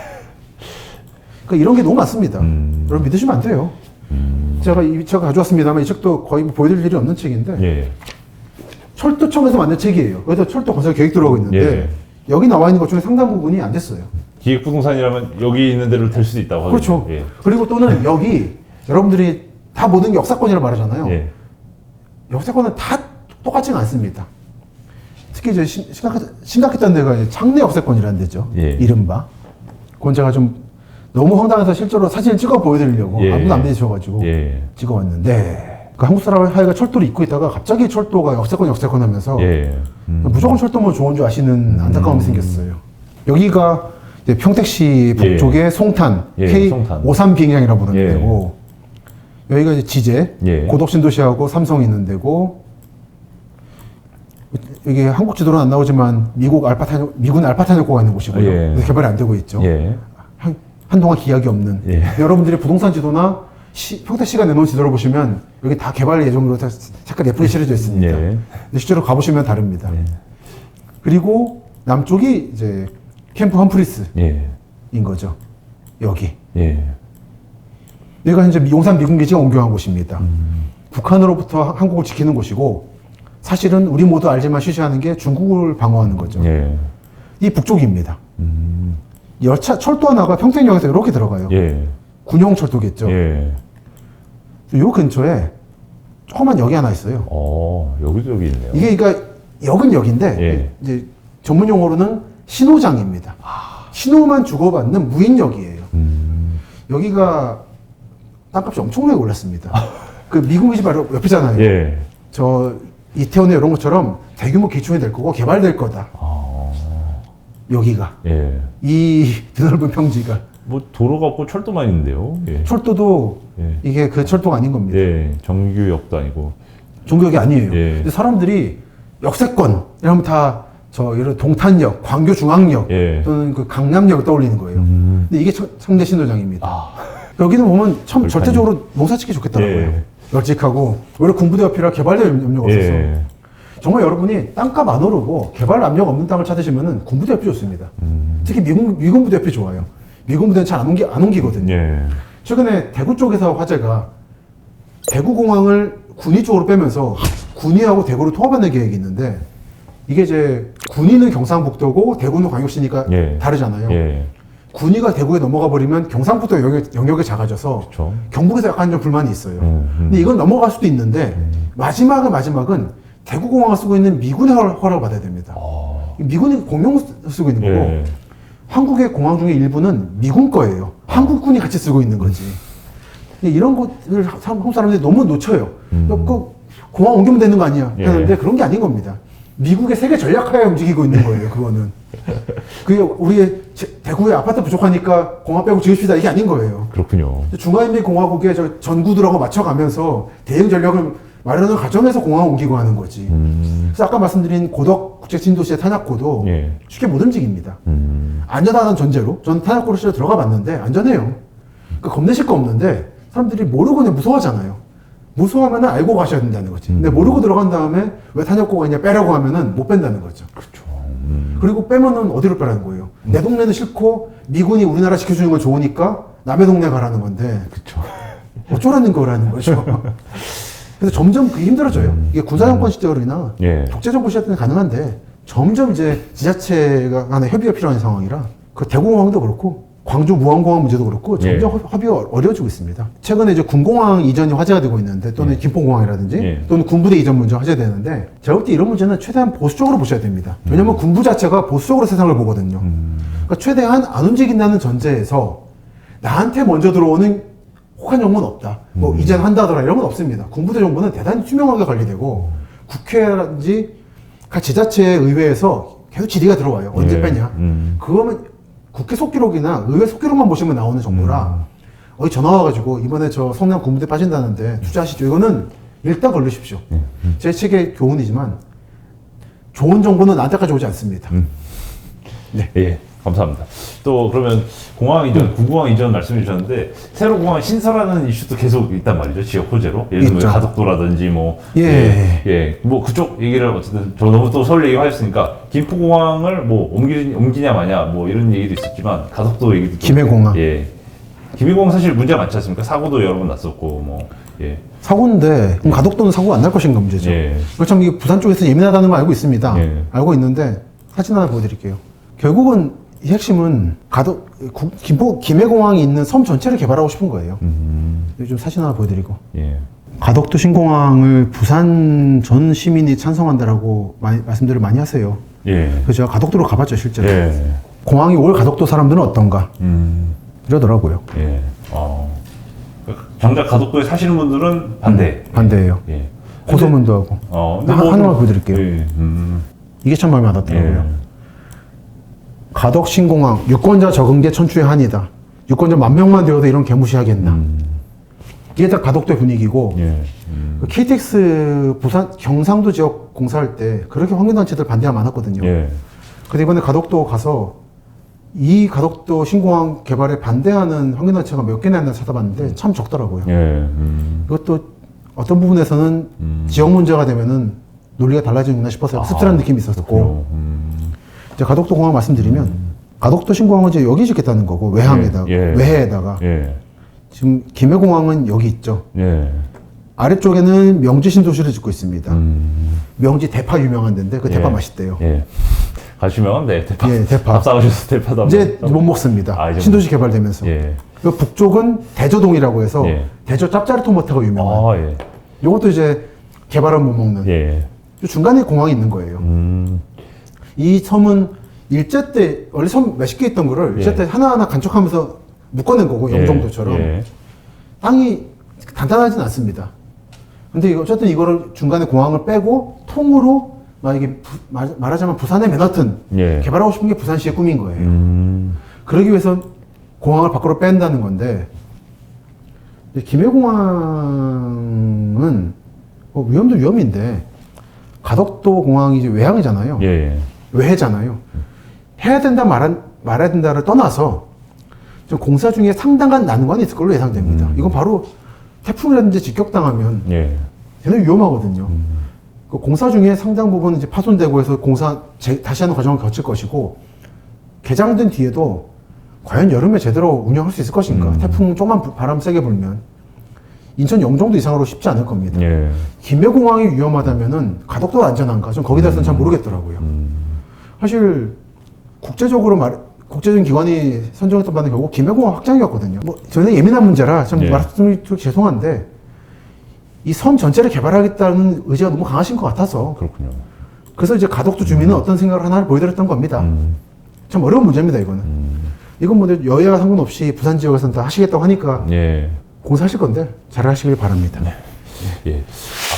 이런 게 너무 많습니다. 여러분 믿으시면 안 돼요. 제가 이 책 가져왔습니다만 이 책도 거의 뭐 보여드릴 일이 없는 책인데 예. 철도청에서 만든 책이에요. 그래서 철도 건설 계획 들어가고 있는데 예. 여기 나와 있는 것 중에 상당 부분이 안 됐어요. 기획부동산이라면 여기 있는 대로 될 수도 있다고 하거든요. 그렇죠. 예. 그리고 또는 여기 여러분들이 다 모든 게 역사권이라고 말하잖아요. 예. 역사권은 다 똑같지는 않습니다. 특히 이제 심각했던 데가 이제 창내 역사권이라는 데죠. 예. 이른바. 그건 제가 좀 너무 황당해서 실제로 사진을 찍어 보여드리려고 예. 아무도 안 되셔가지고 예. 찍어왔는데 그 한국 사회가 철도를 잇고 있다가 갑자기 철도가 역사권 하면서 예. 무조건 철도만 좋은 줄 아시는 안타까움이 생겼어요. 여기가 이제 평택시 북쪽의 예. 송탄 예, 송탄. K53 비행장이라고 부르는 예. 데고 여기가 이제 지제 예. 고덕신도시하고 삼성이 있는 데고 이게 한국 지도로는 안 나오지만 미군 알파탄약고가 있는 곳이고요. 예. 그래서 개발이 안 되고 있죠. 예. 한동안 기약이 없는 예. 여러분들이 부동산 지도나 평택시가 내놓은 지도를 보시면 여기 다 개발 예정으로 다 색깔 예쁘게 칠해져 있습니다. 예. 근데 실제로 가보시면 다릅니다. 예. 그리고 남쪽이 이제 캠프 험프리스인 예. 거죠. 여기. 예. 여기가 이제 용산 미군기지가 옮겨간 곳입니다. 북한으로부터 한국을 지키는 곳이고 사실은 우리 모두 알지만 쉬쉬하는 게 중국을 방어하는 거죠. 예. 이 북쪽입니다. 열차 철도 하나가 평택역에서 이렇게 들어가요. 예. 군용 철도겠죠. 예. 요 근처에 조그만 역이 하나 있어요. 여기도 여기 있네요. 이게 그러니까 역은 역인데 예. 이제 전문 용어로는 신호장입니다. 신호만 주고받는 무인역이에요. 여기가 땅값이 엄청나게 올랐습니다. 그 미군기지 바로 옆이잖아요. 예. 저 이태원에 이런 것처럼 대규모 기촌이 될 거고 개발될 거다. 여기가 예. 이 드넓은 평지가 뭐 도로가 없고 철도만 있는데요. 예. 철도도 예. 이게 그 철도가 아닌 겁니다. 예. 정규역도 아니고. 종교역이 아니에요. 예. 근데 사람들이 역세권 이러면 다 저 이런 동탄역, 광교중앙역 예. 또는 그 강남역을 떠올리는 거예요. 근데 이게 청대 신도장입니다. 여기는 보면 참 불판이. 절대적으로 농사짓기 좋겠더라고요. 예. 널찍하고 오히려 군부대 옆이라 개발될 염려가 없어서 예. 정말 여러분이 땅값 안 오르고 개발 압력 없는 땅을 찾으시면은 군부대 옆이 좋습니다. 특히 미군 부대 옆이 좋아요. 미군 부대는 잘 안 옮기거든요. 예. 최근에 대구 쪽에서 화제가 대구공항을 군위 쪽으로 빼면서 군위하고 대구를 통합하는 계획이 있는데 이게 이제 군위는 경상북도고 대구는 광역시니까 예. 다르잖아요. 예. 군위가 대구에 넘어가 버리면 경상북도 영역이 작아져서 그렇죠. 경북에서 약간 좀 불만이 있어요. 음. 근데 이건 넘어갈 수도 있는데 마지막은 대구공항을 쓰고 있는 미군의 허락을 받아야 됩니다. 미군이 공용 쓰고 있는 거고 예. 한국의 공항 중에 일부는 미군 거예요. 한국군이 같이 쓰고 있는 거지. 이런 것을 한국 사람들이 너무 놓쳐요. 그 공항 옮기면 되는 거 아니야? 예. 하는데 그런 게 아닌 겁니다. 미국의 세계 전략하에 움직이고 있는 거예요. 그거는. 그게 우리의 대구에 아파트 부족하니까 공항 빼고 지읍시다 이게 아닌 거예요. 그렇군요. 중화인민공화국의 저 전구들하고 맞춰가면서 대응 전략을 마련하는 과정에서 공항을 옮기고 하는 거지. 그래서 아까 말씀드린 고덕 국제신도시의 탄약고도 예. 쉽게 못 움직입니다. 안전하다는 전제로 전 탄약고를 실제 들어가 봤는데 안전해요. 그러니까 겁내실 거 없는데 사람들이 모르고 그냥 무서워하잖아요. 무서워하면 알고 가셔야 된다는 거지. 근데 모르고 들어간 다음에 왜 탄약고가 있냐 빼라고 하면은 못 뺀다는 거죠. 그렇죠. 그리고 빼면은 어디로 빼라는 거예요. 내 동네는 싫고 미군이 우리나라 지켜주는 건 좋으니까 남의 동네 가라는 건데 그렇죠. 어쩌라는 거라는 거죠. 그래서 점점 그게 힘들어져요. 이게 군사정권 시절이나 예. 독재정권 시절 때는 가능한데 점점 이제 지자체가 간의 협의가 필요한 상황이라 그 대구공항도 그렇고 광주 무안공항 문제도 그렇고 점점 협의가 어려워지고 있습니다. 최근에 이제 군공항 이전이 화제가 되고 있는데 또는 김포공항이라든지 또는 군부대 이전 문제가 화제가 되는데 제가 볼 때 이런 문제는 최대한 보수적으로 보셔야 됩니다. 왜냐하면 군부 자체가 보수적으로 세상을 보거든요. 그러니까 최대한 안 움직인다는 전제에서 나한테 먼저 들어오는 혹한 정보는 없다. 뭐 이제는 한다더라 이런 건 없습니다. 군부대 정보는 대단히 투명하게 관리되고 국회라든지 각 지자체 의회에서 계속 질의가 들어와요. 언제 빼냐. 그거는 국회 속기록이나 의회 속기록만 보시면 나오는 정보라 어디 전화 와가지고 이번에 저 성남 군부대 빠진다는데 투자하시죠. 이거는 일단 걸르십시오. 제 책의 교훈이지만 좋은 정보는 나한테까지 오지 않습니다. 네. 예. 감사합니다. 또 그러면 공항 이전, 군공항 이전 말씀해 주셨는데 새로 공항 신설하는 이슈도 계속 있단 말이죠. 지역 호재로. 예를 들면 있죠. 가덕도라든지 뭐 예. 뭐 그쪽 얘기를 어쨌든 저 너무 또 서울 얘기 하셨으니까 김포공항을 뭐 옮기냐 마냐 뭐 이런 얘기도 있었지만 가덕도 얘기도 좀- 김해공항. 예. 김해공항 사실 문제가 많지 않습니까? 사고도 여러 번 났었고 뭐 예. 사고인데 그럼 가덕도는 사고가 안 날 것인가 문제죠. 예. 그렇다면 이게 부산 쪽에서 예민하다는 거 알고 있습니다. 예. 알고 있는데 사진 하나 보여드릴게요. 결국은 이 핵심은 김해공항이 있는 섬 전체를 개발하고 싶은 거예요. 좀 사진 하나 보여드리고. 예. 가덕도 신공항을 부산 전 시민이 찬성한다라고 말씀들을 많이 하세요. 예. 그래서 제가 가덕도로 가봤죠, 실제로. 예. 공항이 올 가덕도 사람들은 어떤가? 이러더라고요. 예. 정작 가덕도에 사시는 분들은 반대. 반대예요. 예. 고소문도 하고. 근데 하나만 보여드릴게요. 예. 이게 참 마음에 와닿더라고요. 예. 가덕 신공항 유권자 적은 게 천추의 한이다. 유권자 10,000명만 되어도 이런 개무시하겠나. 이게 다 가덕도의 분위기고 예. 그 KTX 부산 경상도 지역 공사할 때 그렇게 환경단체들 반대가 많았거든요. 예. 근데 이번에 가덕도 가서 이 가덕도 신공항 개발에 반대하는 환경단체가 몇 개나 있나 찾아봤는데 참 적더라고요. 예. 이것도 어떤 부분에서는 지역 문제가 되면은 논리가 달라지는구나 싶어서 씁쓸한 느낌이 있었고 이제 가덕도 공항 말씀드리면 가덕도 신공항은 이제 여기 짓겠다는 거고 외항에다가 외해에다가 지금 김해공항은 여기 있죠. 예. 아래쪽에는 명지 신도시를 짓고 있습니다. 명지 대파 유명한 데인데 그 대파 맛있대요. 예. 가시면 네 대파. 예, 대파. 밥 싸우셔서 대파도 이제 못 먹습니다. 이제 신도시 개발되면서. 예. 그리고 북쪽은 대저동이라고 해서 대저 짭짜리 토마토가 유명한. 예. 이것도 이제 개발은 못 먹는. 예. 중간에 공항이 있는 거예요. 이 섬은 일제 때 원래 섬 몇십 개 있던 거를 일제 때 하나하나 간척하면서 묶어낸 거고 영종도처럼 땅이 단단하진 않습니다. 근데 어쨌든 이거를 중간에 공항을 빼고 통으로 이게 말하자면 부산의 맨하튼 개발하고 싶은 게 부산시의 꿈인 거예요. 그러기 위해서 공항을 밖으로 뺀다는 건데 김해공항은 위험도 위험인데 가덕도 공항이 이제 외항이잖아요. 외해잖아요. 해야 된다 말아야 된다를 떠나서 좀 공사 중에 상당한 난관이 있을 걸로 예상됩니다. 이건 바로 태풍이라든지 직격당하면 대단히 위험하거든요. 그 공사 중에 상당 부분 이제 파손되고 해서 공사 다시 하는 과정을 거칠 것이고 개장된 뒤에도 과연 여름에 제대로 운영할 수 있을 것인가? 태풍 조금만 바람 세게 불면 인천 영종도 이상으로 쉽지 않을 겁니다. 김해공항이 위험하다면은 가덕도가 안전한가? 좀 거기에 대해서는 잘 모르겠더라고요. 사실 국제적인 기관이 선정했던 바는 결국 김해공항 확장이었거든요. 저는 예민한 문제라 참 말씀드리기 죄송한데 이 섬 전체를 개발하겠다는 의지가 너무 강하신 것 같아서 그렇군요. 그래서 이제 가덕도 주민은 어떤 생각을 하나를 보여드렸던 겁니다. 참 어려운 문제입니다, 이거는. 이건 뭐 여야가 상관없이 부산 지역에서는 다 하시겠다고 하니까 공사하실 건데 잘 하시길 바랍니다. 예.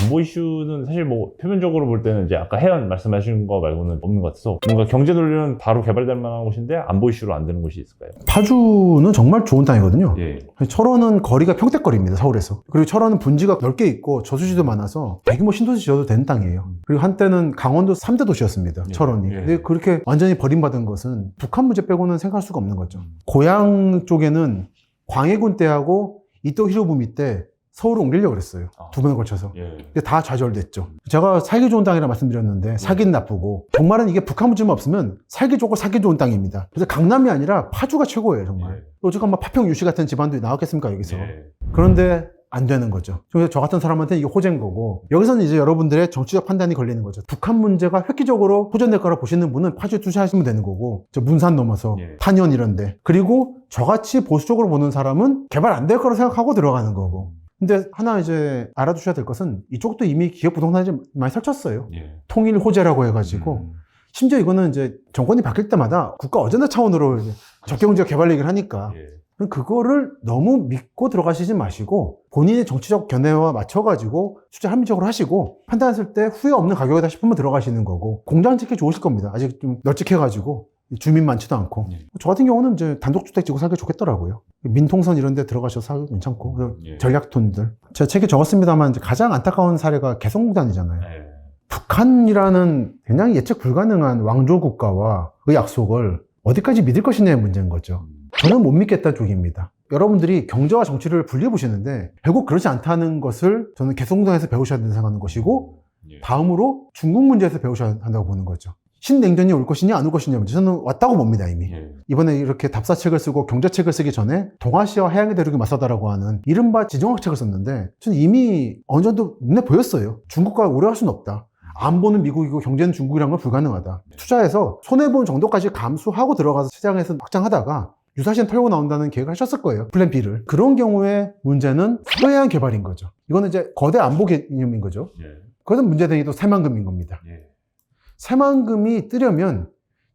안보 이슈는 사실 뭐 표면적으로 볼 때는 이제 아까 해안 말씀하신 거 말고는 없는 것 같아서 뭔가 경제 논리는 바로 개발될 만한 곳인데 안보 이슈로 안 되는 곳이 있을까요? 파주는 정말 좋은 땅이거든요. 철원은 거리가 평택거리입니다, 서울에서. 그리고 철원은 분지가 넓게 있고 저수지도 많아서 대규모 신도시 지어도 되는 땅이에요. 그리고 한때는 강원도 3대 도시였습니다, 철원이. 근데 그렇게 완전히 버림받은 것은 북한 문제 빼고는 생각할 수가 없는 거죠. 고향 쪽에는 광해군 때하고 이토 히로부미 때 서울을 옮기려고 그랬어요. 2번에 걸쳐서. 근데 다 좌절됐죠. 제가 살기 좋은 땅이라 말씀드렸는데 살기는 나쁘고 정말은 이게 북한 문제만 없으면 살기 좋고 살기 좋은 땅입니다. 그래서 강남이 아니라 파주가 최고예요, 정말. 어쨌건 파평 유씨 같은 집안도 나왔겠습니까, 여기서. 그런데 안 되는 거죠. 그래서 저 같은 사람한테 이게 호재인 거고, 여기서는 이제 여러분들의 정치적 판단이 걸리는 거죠. 북한 문제가 획기적으로 호전될 거라 보시는 분은 파주에 투자하시면 되는 거고, 저 문산 넘어서 탄현 이런데, 그리고 저같이 보수적으로 보는 사람은 개발 안 될 거라고 생각하고 들어가는 거고. 근데 하나 이제 알아두셔야 될 것은 이쪽도 이미 기업 부동산이 많이 설쳤어요. 통일 호재라고 해가지고. 심지어 이거는 이제 정권이 바뀔 때마다 국가 어젠다 차원으로 적경지역 개발 얘기를 하니까 그거를 너무 믿고 들어가시지 마시고 본인의 정치적 견해와 맞춰가지고 투자 합리적으로 하시고 판단했을 때 후회 없는 가격이다 싶으면 들어가시는 거고 공장 짓기 좋으실 겁니다. 아직 좀 널찍해가지고 주민 많지도 않고 저 같은 경우는 이제 단독주택 지고 살기 좋겠더라고요. 민통선 이런 데 들어가셔서 살기 괜찮고 전략톤들 제가 책에 적었습니다만 이제 가장 안타까운 사례가 개성공단이잖아요. 북한이라는 굉장히 예측 불가능한 왕조 국가와 그 약속을 어디까지 믿을 것이냐의 문제인 거죠. 저는 못 믿겠다는 쪽입니다. 여러분들이 경제와 정치를 분리해 보시는데 결국 그렇지 않다는 것을 저는 개성공단에서 배우셔야 된다고 생각하는 것이고 다음으로 중국 문제에서 배우셔야 한다고 보는 거죠. 신냉전이 올 것이냐 안 올 것이냐 문제 저는 왔다고 봅니다 이미. 이번에 이렇게 답사책을 쓰고 경제책을 쓰기 전에 동아시아와 해양의 대륙이 맞서다라고 하는 이른바 지정학책을 썼는데 저는 이미 어느 정도 눈에 보였어요. 중국과 오래 할 수는 없다. 안보는 미국이고 경제는 중국이란 건 불가능하다. 투자해서 손해본 정도까지 감수하고 들어가서 시장에서 확장하다가 유사시는 털고 나온다는 계획을 하셨을 거예요. 플랜 B를. 그런 경우에 문제는 서해안 개발인 거죠. 이거는 이제 거대 안보 개념인 거죠. 그것은 문제den이 또 새만금인 겁니다. 새만금이 뜨려면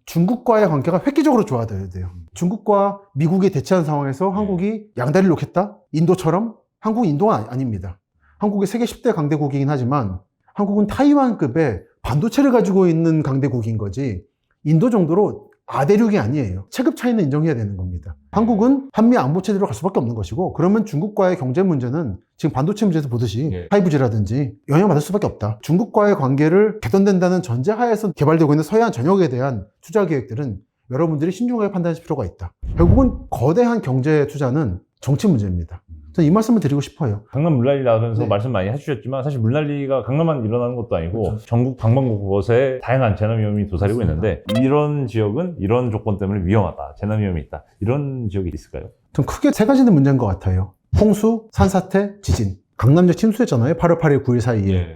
중국과의 관계가 획기적으로 좋아져야 돼요. 중국과 미국이 대치한 상황에서 한국이 양다리를 놓겠다? 인도처럼? 한국은 인도가 아닙니다. 한국이 세계 10대 강대국이긴 하지만 한국은 타이완급의 반도체를 가지고 있는 강대국인 거지 인도 정도로 아대륙이 아니에요. 체급 차이는 인정해야 되는 겁니다. 한국은 한미 안보 체제로 갈 수밖에 없는 것이고 그러면 중국과의 경제 문제는 지금 반도체 문제에서 보듯이 5G라든지 영향받을 수밖에 없다. 중국과의 관계를 개선된다는 전제하에서 개발되고 있는 서해안 전역에 대한 투자 계획들은 여러분들이 신중하게 판단하실 필요가 있다. 결국은 거대한 경제 투자는 정치 문제입니다. 저는 이 말씀을 드리고 싶어요. 강남 물난리 나면서 말씀 많이 해주셨지만 사실 물난리가 강남만 일어나는 것도 아니고 전국 방방곳곳에 다양한 재난 위험이 도사리고 있는데 이런 지역은 이런 조건 때문에 위험하다. 재난 위험이 있다. 이런 지역이 있을까요? 좀 크게 세 가지는 문제인 것 같아요. 홍수, 산사태, 지진. 강남 지역 침수했잖아요. 8월 8일, 9일 사이에.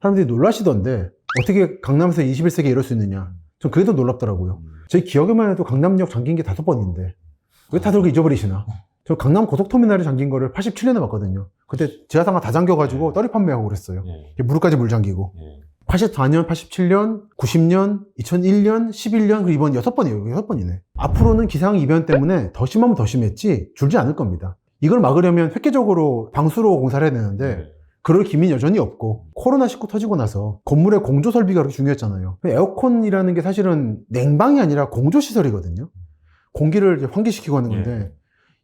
사람들이 놀라시던데 어떻게 강남에서 21세기에 이럴 수 있느냐. 전 그게 더 놀랍더라고요. 저희 기억에만 해도 강남역 잠긴 게 5번인데 왜 다들 그렇게 잊어버리시나. 저 강남 고속터미널에 잠긴 거를 87년에 봤거든요. 그때 지하상가 다 잠겨가지고 떨이 판매하고 그랬어요. 무릎까지 물 잠기고. 84년, 87년, 90년, 2001년, 11년, 그리고 이번 6번이에요. 6번이네. 앞으로는 기상이변 때문에 더 심하면 더 심했지 줄지 않을 겁니다. 이걸 막으려면 획기적으로 방수로 공사를 해야 되는데 그럴 기미는 여전히 없고 코로나19 터지고 나서 건물의 공조 설비가 그렇게 중요했잖아요. 에어컨이라는 게 사실은 냉방이 아니라 공조 시설이거든요. 공기를 이제 환기시키고 하는 건데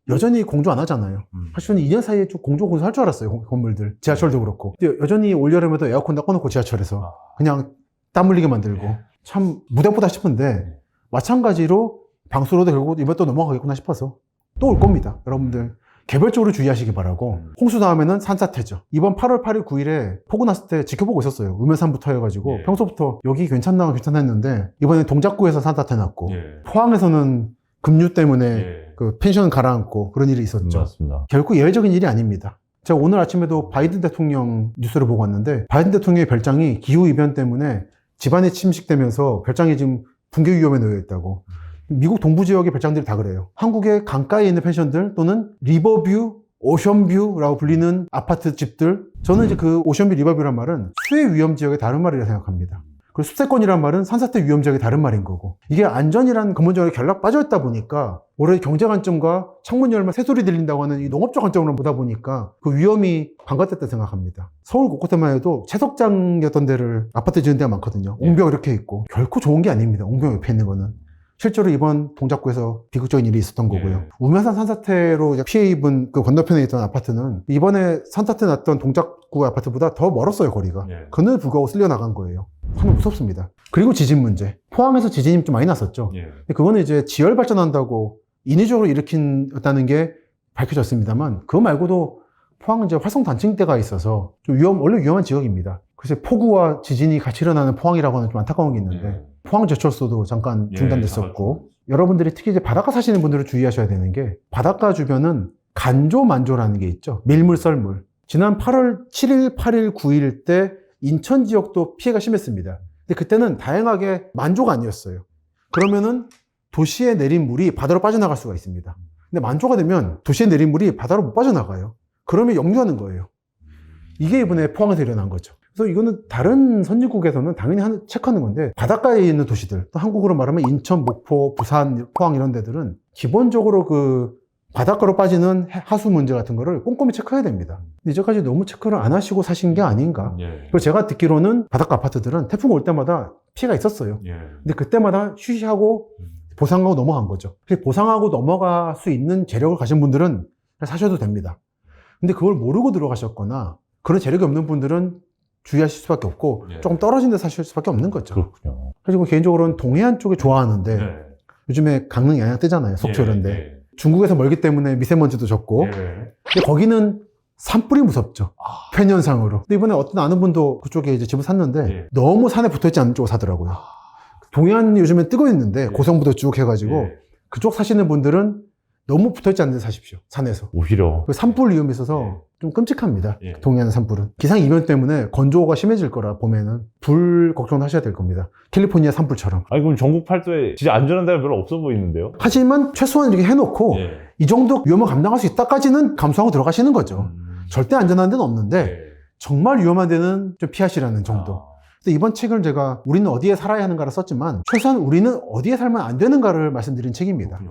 여전히 공조 안 하잖아요. 사실은 2년 사이에 좀 공조 공사할 줄 알았어요. 건물들. 지하철도 그렇고. 근데 여전히 올여름에도 에어컨 다 꺼놓고 지하철에서 그냥 땀 흘리게 만들고 참 무대보다 싶은데 마찬가지로 방수로도 결국 이번 또 넘어가겠구나 싶어서 또 올 겁니다. 여러분들 개별적으로 주의하시기 바라고. 홍수 다음에는 산사태죠. 이번 8월 8일 9일에 폭우 났을 때 지켜보고 있었어요. 우면산부터 해가지고 평소부터 여기 괜찮나 했는데 이번에 동작구에서 산사태 났고 포항에서는 급류 때문에 그 펜션 가라앉고 그런 일이 있었죠. 맞습니다. 결코 예외적인 일이 아닙니다. 제가 오늘 아침에도 바이든 대통령 뉴스를 보고 왔는데 바이든 대통령의 별장이 기후이변 때문에 집안이 침식되면서 별장이 지금 붕괴 위험에 놓여 있다고. 미국 동부 지역의 별장들이 다 그래요. 한국의 강가에 있는 펜션들 또는 리버뷰, 오션뷰라고 불리는 아파트 집들. 저는 이제 그 오션뷰, 리버뷰란 말은 수해 위험 지역의 다른 말이라 생각합니다. 그리고 숲세권이란 말은 산사태 위험 지역의 다른 말인 거고. 이게 안전이라는 근본적으로 결락 빠져있다 보니까 올해 경제 관점과 창문 열면 새소리 들린다고 하는 이 농업적 관점으로 보다 보니까 그 위험이 반갑됐다 생각합니다. 서울 곳곳에만 해도 채석장이었던 데를 아파트 지은 데가 많거든요. 옹벽 이렇게 있고. 결코 좋은 게 아닙니다. 옹벽 옆에 있는 거는. 실제로 이번 동작구에서 비극적인 일이 있었던 거고요. 우면산 산사태로 피해 입은 그 건너편에 있던 아파트는 이번에 산사태 났던 동작구 아파트보다 더 멀었어요, 거리가. 그늘 불구하고 쓸려 나간 거예요. 참 무섭습니다. 그리고 지진 문제. 포항에서 지진이 좀 많이 났었죠. 근데 그거는 이제 지열 발전한다고 인위적으로 일으킨다는 게 밝혀졌습니다만 그거 말고도 포항은 이제 활성 단층대가 있어서 좀 원래 위험한 지역입니다. 그래서 폭우와 지진이 같이 일어나는 포항이라고 하는 좀 안타까운 게 있는데 포항제철소도 잠깐 중단됐었고 여러분들이 특히 이제 바닷가 사시는 분들은 주의하셔야 되는 게 바닷가 주변은 간조 만조라는 게 있죠. 밀물 썰물. 지난 8월 7일, 8일, 9일 때 인천 지역도 피해가 심했습니다. 근데 그때는 다행하게 만조가 아니었어요. 그러면은 도시에 내린 물이 바다로 빠져나갈 수가 있습니다. 근데 만조가 되면 도시에 내린 물이 바다로 못 빠져나가요. 그러면 역류하는 거예요. 이게 이번에 포항에서 일어난 거죠. 그래서 이거는 다른 선진국에서는 당연히 체크하는 건데, 바닷가에 있는 도시들, 또 한국으로 말하면 인천, 목포, 부산, 포항 이런 데들은 기본적으로 그 바닷가로 빠지는 하수 문제 같은 거를 꼼꼼히 체크해야 됩니다. 근데 이제까지 너무 체크를 안 하시고 사신 게 아닌가. 그리고 제가 듣기로는 바닷가 아파트들은 태풍 올 때마다 피해가 있었어요. 근데 그때마다 쉬쉬하고 보상하고 넘어간 거죠. 보상하고 넘어갈 수 있는 재력을 가진 분들은 사셔도 됩니다. 근데 그걸 모르고 들어가셨거나 그런 재력이 없는 분들은 주의하실 수밖에 없고 조금 떨어진 데 사실 수밖에 없는 거죠. 그렇군요. 그리고 개인적으로는 동해안 쪽에 좋아하는데 요즘에 강릉 양양 뜨잖아요. 속초 이런데. 중국에서 멀기 때문에 미세먼지도 적고. 근데 거기는 산불이 무섭죠. 편연상으로. 근데 이번에 어떤 아는 분도 그쪽에 이제 집을 샀는데 너무 산에 붙어있지 않는 쪽을 사더라고요. 동해안이 요즘에 뜨고 있는데 고성부터 쭉 해가지고 그쪽 사시는 분들은 너무 붙어있지 않는 데 사십시오. 산에서. 오히려. 산불 위험이 있어서 좀 끔찍합니다. 동해안 산불은. 기상이변 때문에 건조가 심해질 거라 봄에는 불 걱정도 하셔야 될 겁니다. 캘리포니아 산불처럼. 아니 그럼 전국 팔도에 진짜 안전한 데가 별로 없어 보이는데요? 하지만 최소한 이렇게 해놓고 이 정도 위험을 감당할 수 있다까지는 감수하고 들어가시는 거죠. 절대 안전한 데는 없는데 정말 위험한 데는 좀 피하시라는 정도. 그래서 이번 책을 제가 우리는 어디에 살아야 하는가를 썼지만 최소한 우리는 어디에 살면 안 되는가를 말씀드린 책입니다.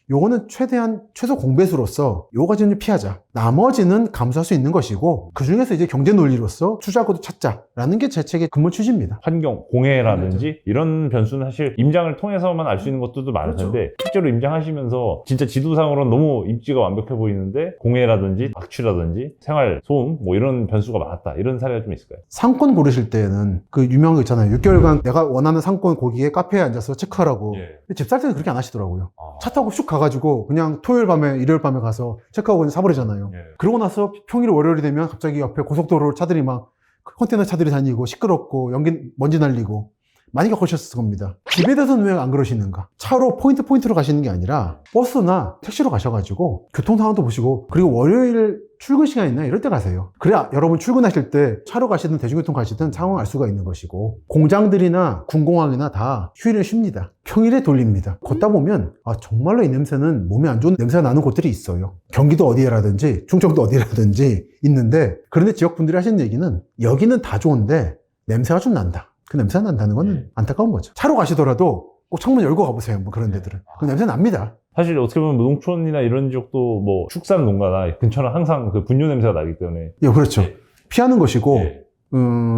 요거는 최대한 최소 공배수로서 요거까지는 피하자. 나머지는 감수할 수 있는 것이고 그 중에서 이제 경제 논리로서 투자구도 찾자라는 게 제 책의 근본 취지입니다. 환경, 공해라든지 이런 변수는 사실 임장을 통해서만 알 수 있는 것들도 많을 텐데 실제로 임장하시면서 진짜 지도상으로는 너무 입지가 완벽해 보이는데 공해라든지 악취라든지 생활 소음 뭐 이런 변수가 많았다. 이런 사례가 좀 있을까요? 상권 고르실 때는 그 유명한 거 있잖아요. 6개월간 내가 원하는 상권 거기에 카페에 앉아서 체크하라고. 집 살 때는 그렇게 안 하시더라고요. 차 타고 슉 가가지고 그냥 토요일 밤에 일요일 밤에 가서 체크하고 그냥 사버리잖아요. 그러고 나서 평일 월요일이 되면 갑자기 옆에 고속도로 차들이 막 컨테이너 차들이 다니고 시끄럽고 먼지 날리고 많이 겪으셨을 겁니다. 집에 대해서는 왜 안 그러시는가? 차로 포인트로 가시는 게 아니라 버스나 택시로 가셔가지고 교통 상황도 보시고 그리고 월요일 출근 시간이나 이럴 때 가세요. 그래야 여러분 출근하실 때 차로 가시든 대중교통 가시든 상황을 알 수가 있는 것이고 공장들이나 군공항이나 다 휴일은 쉽니다. 평일에 돌립니다. 걷다 보면 정말로 이 냄새는 몸에 안 좋은 냄새가 나는 곳들이 있어요. 경기도 어디라든지 충청도 어디라든지 있는데 그런데 지역분들이 하시는 얘기는 여기는 다 좋은데 냄새가 좀 난다. 그 냄새가 난다는 건 안타까운 거죠. 차로 가시더라도 꼭 창문 열고 가보세요. 뭐 그런 데들은. 그 냄새 납니다. 사실 어떻게 보면 농촌이나 이런 지역도 뭐 축산 농가나 근처는 항상 그 분뇨 냄새가 나기 때문에. 그렇죠. 피하는 것이고,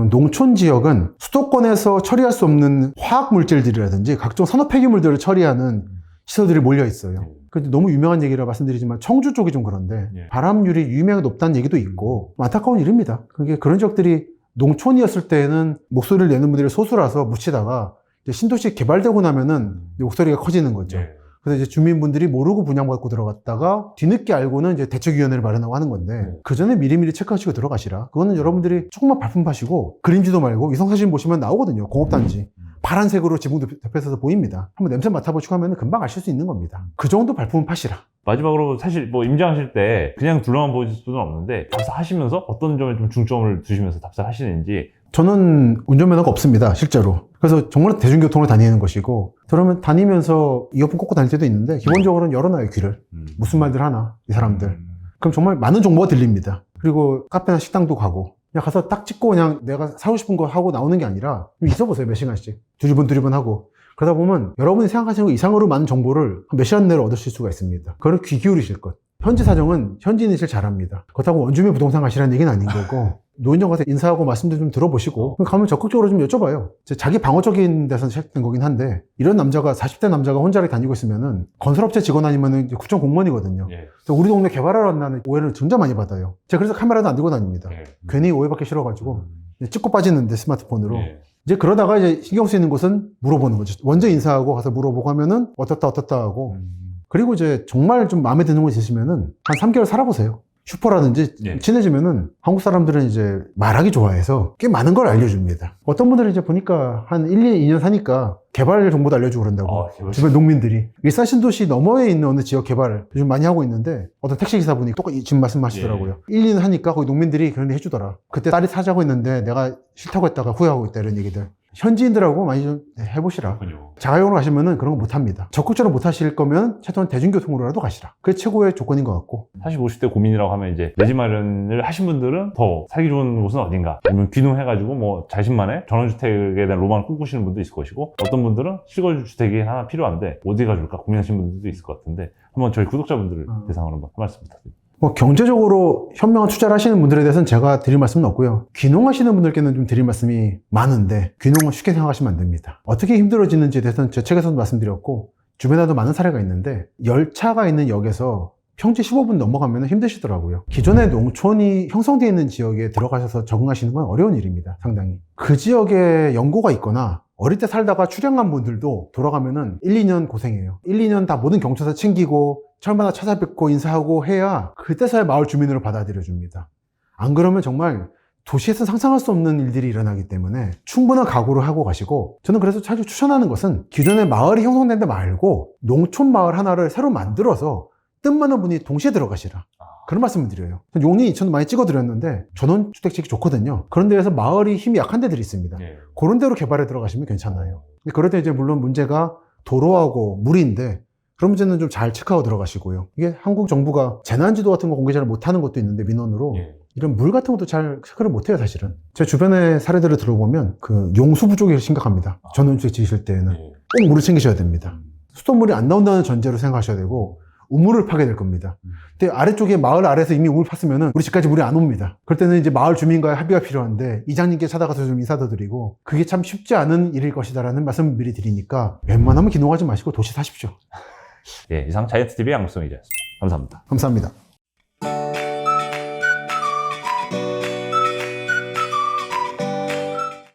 농촌 지역은 수도권에서 처리할 수 없는 화학 물질들이라든지 각종 산업 폐기물들을 처리하는 시설들이 몰려 있어요. 근데 너무 유명한 얘기라 말씀드리지만 청주 쪽이 좀 그런데 발암률이 유명하게 높다는 얘기도 있고 안타까운 일입니다. 그게 그런 지역들이 농촌이었을 때는 목소리를 내는 분들이 소수라서 묻히다가 이제 신도시 개발되고 나면은 목소리가 커지는 거죠. 그래서 이제 주민분들이 모르고 분양받고 들어갔다가 뒤늦게 알고는 이제 대책위원회를 마련하고 하는 건데 그 전에 미리미리 체크하시고 들어가시라. 그거는 여러분들이 조금만 발품하시고 그림지도 말고 위성사진 보시면 나오거든요. 공업단지. 파란색으로 지붕도 옆에서 보입니다. 한번 냄새 맡아보시고 하면 금방 아실 수 있는 겁니다. 그 정도 발품은 파시라. 마지막으로 사실 뭐 임장하실 때 그냥 둘러만 보실 수는 없는데 답사하시면서 어떤 점에 좀 중점을 두시면서 답사를 하시는지. 저는 운전면허가 없습니다, 실제로. 그래서 정말 대중교통을 다니는 것이고, 그러면 다니면서 이어폰 꽂고 다닐 때도 있는데, 기본적으로는 열어놔요, 귀를. 무슨 말들 하나, 이 사람들. 그럼 정말 많은 정보가 들립니다. 그리고 카페나 식당도 가고, 그냥 가서 딱 찍고 그냥 내가 사고 싶은 거 하고 나오는 게 아니라, 좀 있어보세요, 몇 시간씩. 두리번 하고. 그러다 보면 여러분이 생각하시는 것 이상으로 많은 정보를 몇 시간 내로 얻으실 수가 있습니다. 그걸 귀 기울이실 것. 현지 사정은 현지인이 제일 잘합니다. 그렇다고 원주민 부동산 가시라는 얘기는 아닌 거고, 노인정 가서 인사하고 말씀도 좀 들어보시고, 가면 적극적으로 좀 여쭤봐요. 자기 방어적인 데서 시작된 거긴 한데, 이런 남자가, 40대 남자가 혼자 이렇게 다니고 있으면은, 건설업체 직원 아니면은 구청 공무원이거든요. 우리 동네 개발하러 왔다는 오해를 진짜 많이 받아요. 제가 그래서 카메라도 안 들고 다닙니다. 괜히 오해받기 싫어가지고, 찍고 빠지는데 스마트폰으로. 이제 그러다가 이제 신경 쓰이는 곳은 물어보는 거죠. 먼저 인사하고 가서 물어보고 하면은, 어떻다 하고. 그리고 이제 정말 좀 마음에 드는 곳 있으시면은, 한 3개월 살아보세요. 슈퍼라든지 예. 친해지면은 한국 사람들은 이제 말하기 좋아해서 꽤 많은 걸 알려줍니다. 어떤 분들은 이제 보니까 한 1, 2년 사니까 개발 정보도 알려주고 그런다고. 주변 농민들이. 일산 신도시 너머에 있는 어느 지역 개발을 요즘 많이 하고 있는데 어떤 택시기사분이 똑같이 지금 말씀하시더라고요. 1, 2년 하니까 거기 농민들이 그런 데 해주더라. 그때 딸이 사자고 했는데 내가 싫다고 했다가 후회하고 있다 이런 얘기들. 현지인들하고 많이 좀 해보시라. 자가용으로 가시면은 그런 거 못합니다. 적극적으로 못 하실 거면 최소한 대중교통으로라도 가시라. 그게 최고의 조건인 것 같고. 40, 50대 고민이라고 하면 이제 내 집 마련을 하신 분들은 더 살기 좋은 곳은 어딘가, 아니면 귀농해가지고 뭐 자신만의 전원주택에 대한 로망을 꿈꾸시는 분도 있을 것이고, 어떤 분들은 실거주택이 하나 필요한데 어디가 좋을까 고민하시는 분들도 있을 것 같은데, 한번 저희 구독자분들을 대상으로 한번 한 말씀 부탁드립니다. 뭐 경제적으로 현명한 투자를 하시는 분들에 대해서는 제가 드릴 말씀은 없고요. 귀농하시는 분들께는 좀 드릴 말씀이 많은데, 귀농은 쉽게 생각하시면 안 됩니다. 어떻게 힘들어지는지에 대해서는 제 책에서도 말씀드렸고 주변에도 많은 사례가 있는데, 열차가 있는 역에서 평지 15분 넘어가면 힘드시더라고요. 기존의 농촌이 형성되어 있는 지역에 들어가셔서 적응하시는 건 어려운 일입니다. 상당히. 그 지역에 연고가 있거나 어릴 때 살다가 출향한 분들도 돌아가면은 1, 2년 고생해요. 1, 2년 다 모든 경조사 챙기고 철마다 찾아뵙고 인사하고 해야 그때서야 마을 주민으로 받아들여 줍니다. 안 그러면 정말 도시에서 상상할 수 없는 일들이 일어나기 때문에 충분한 각오를 하고 가시고, 저는 그래서 자주 추천하는 것은 기존에 마을이 형성된 데 말고 농촌 마을 하나를 새로 만들어서 뜻 많은 분이 동시에 들어가시라. 그런 말씀을 드려요. 용인 이천도 많이 찍어드렸는데 전원주택지기 좋거든요. 그런 데에서 마을이 힘이 약한 데들이 있습니다. 그런 데로 개발에 들어가시면 괜찮아요. 그럴 때 이제 물론 문제가 도로하고 물인데, 그런 문제는 좀 잘 체크하고 들어가시고요. 이게 한국 정부가 재난지도 같은 거 공개 잘 못하는 것도 있는데, 민원으로 이런 물 같은 것도 잘 체크를 못해요 사실은. 제 주변의 사례들을 들어보면 그 용수 부족이 심각합니다. 전원주택 지으실 때에는 꼭 물을 챙기셔야 됩니다. 수돗물이 안 나온다는 전제로 생각하셔야 되고, 우물을 파게 될 겁니다. 근데 아래쪽에 마을 아래에서 이미 우물 팠으면은 우리 집까지 물이 안 옵니다. 그럴 때는 이제 마을 주민과의 합의가 필요한데, 이장님께 찾아가서 좀 인사도 드리고, 그게 참 쉽지 않은 일일 것이다라는 말씀을 미리 드리니까 웬만하면 귀농하지 마시고 도시 사십시오. 예, 이상 자이언트TV의 양국성이었습니다. 감사합니다. 감사합니다.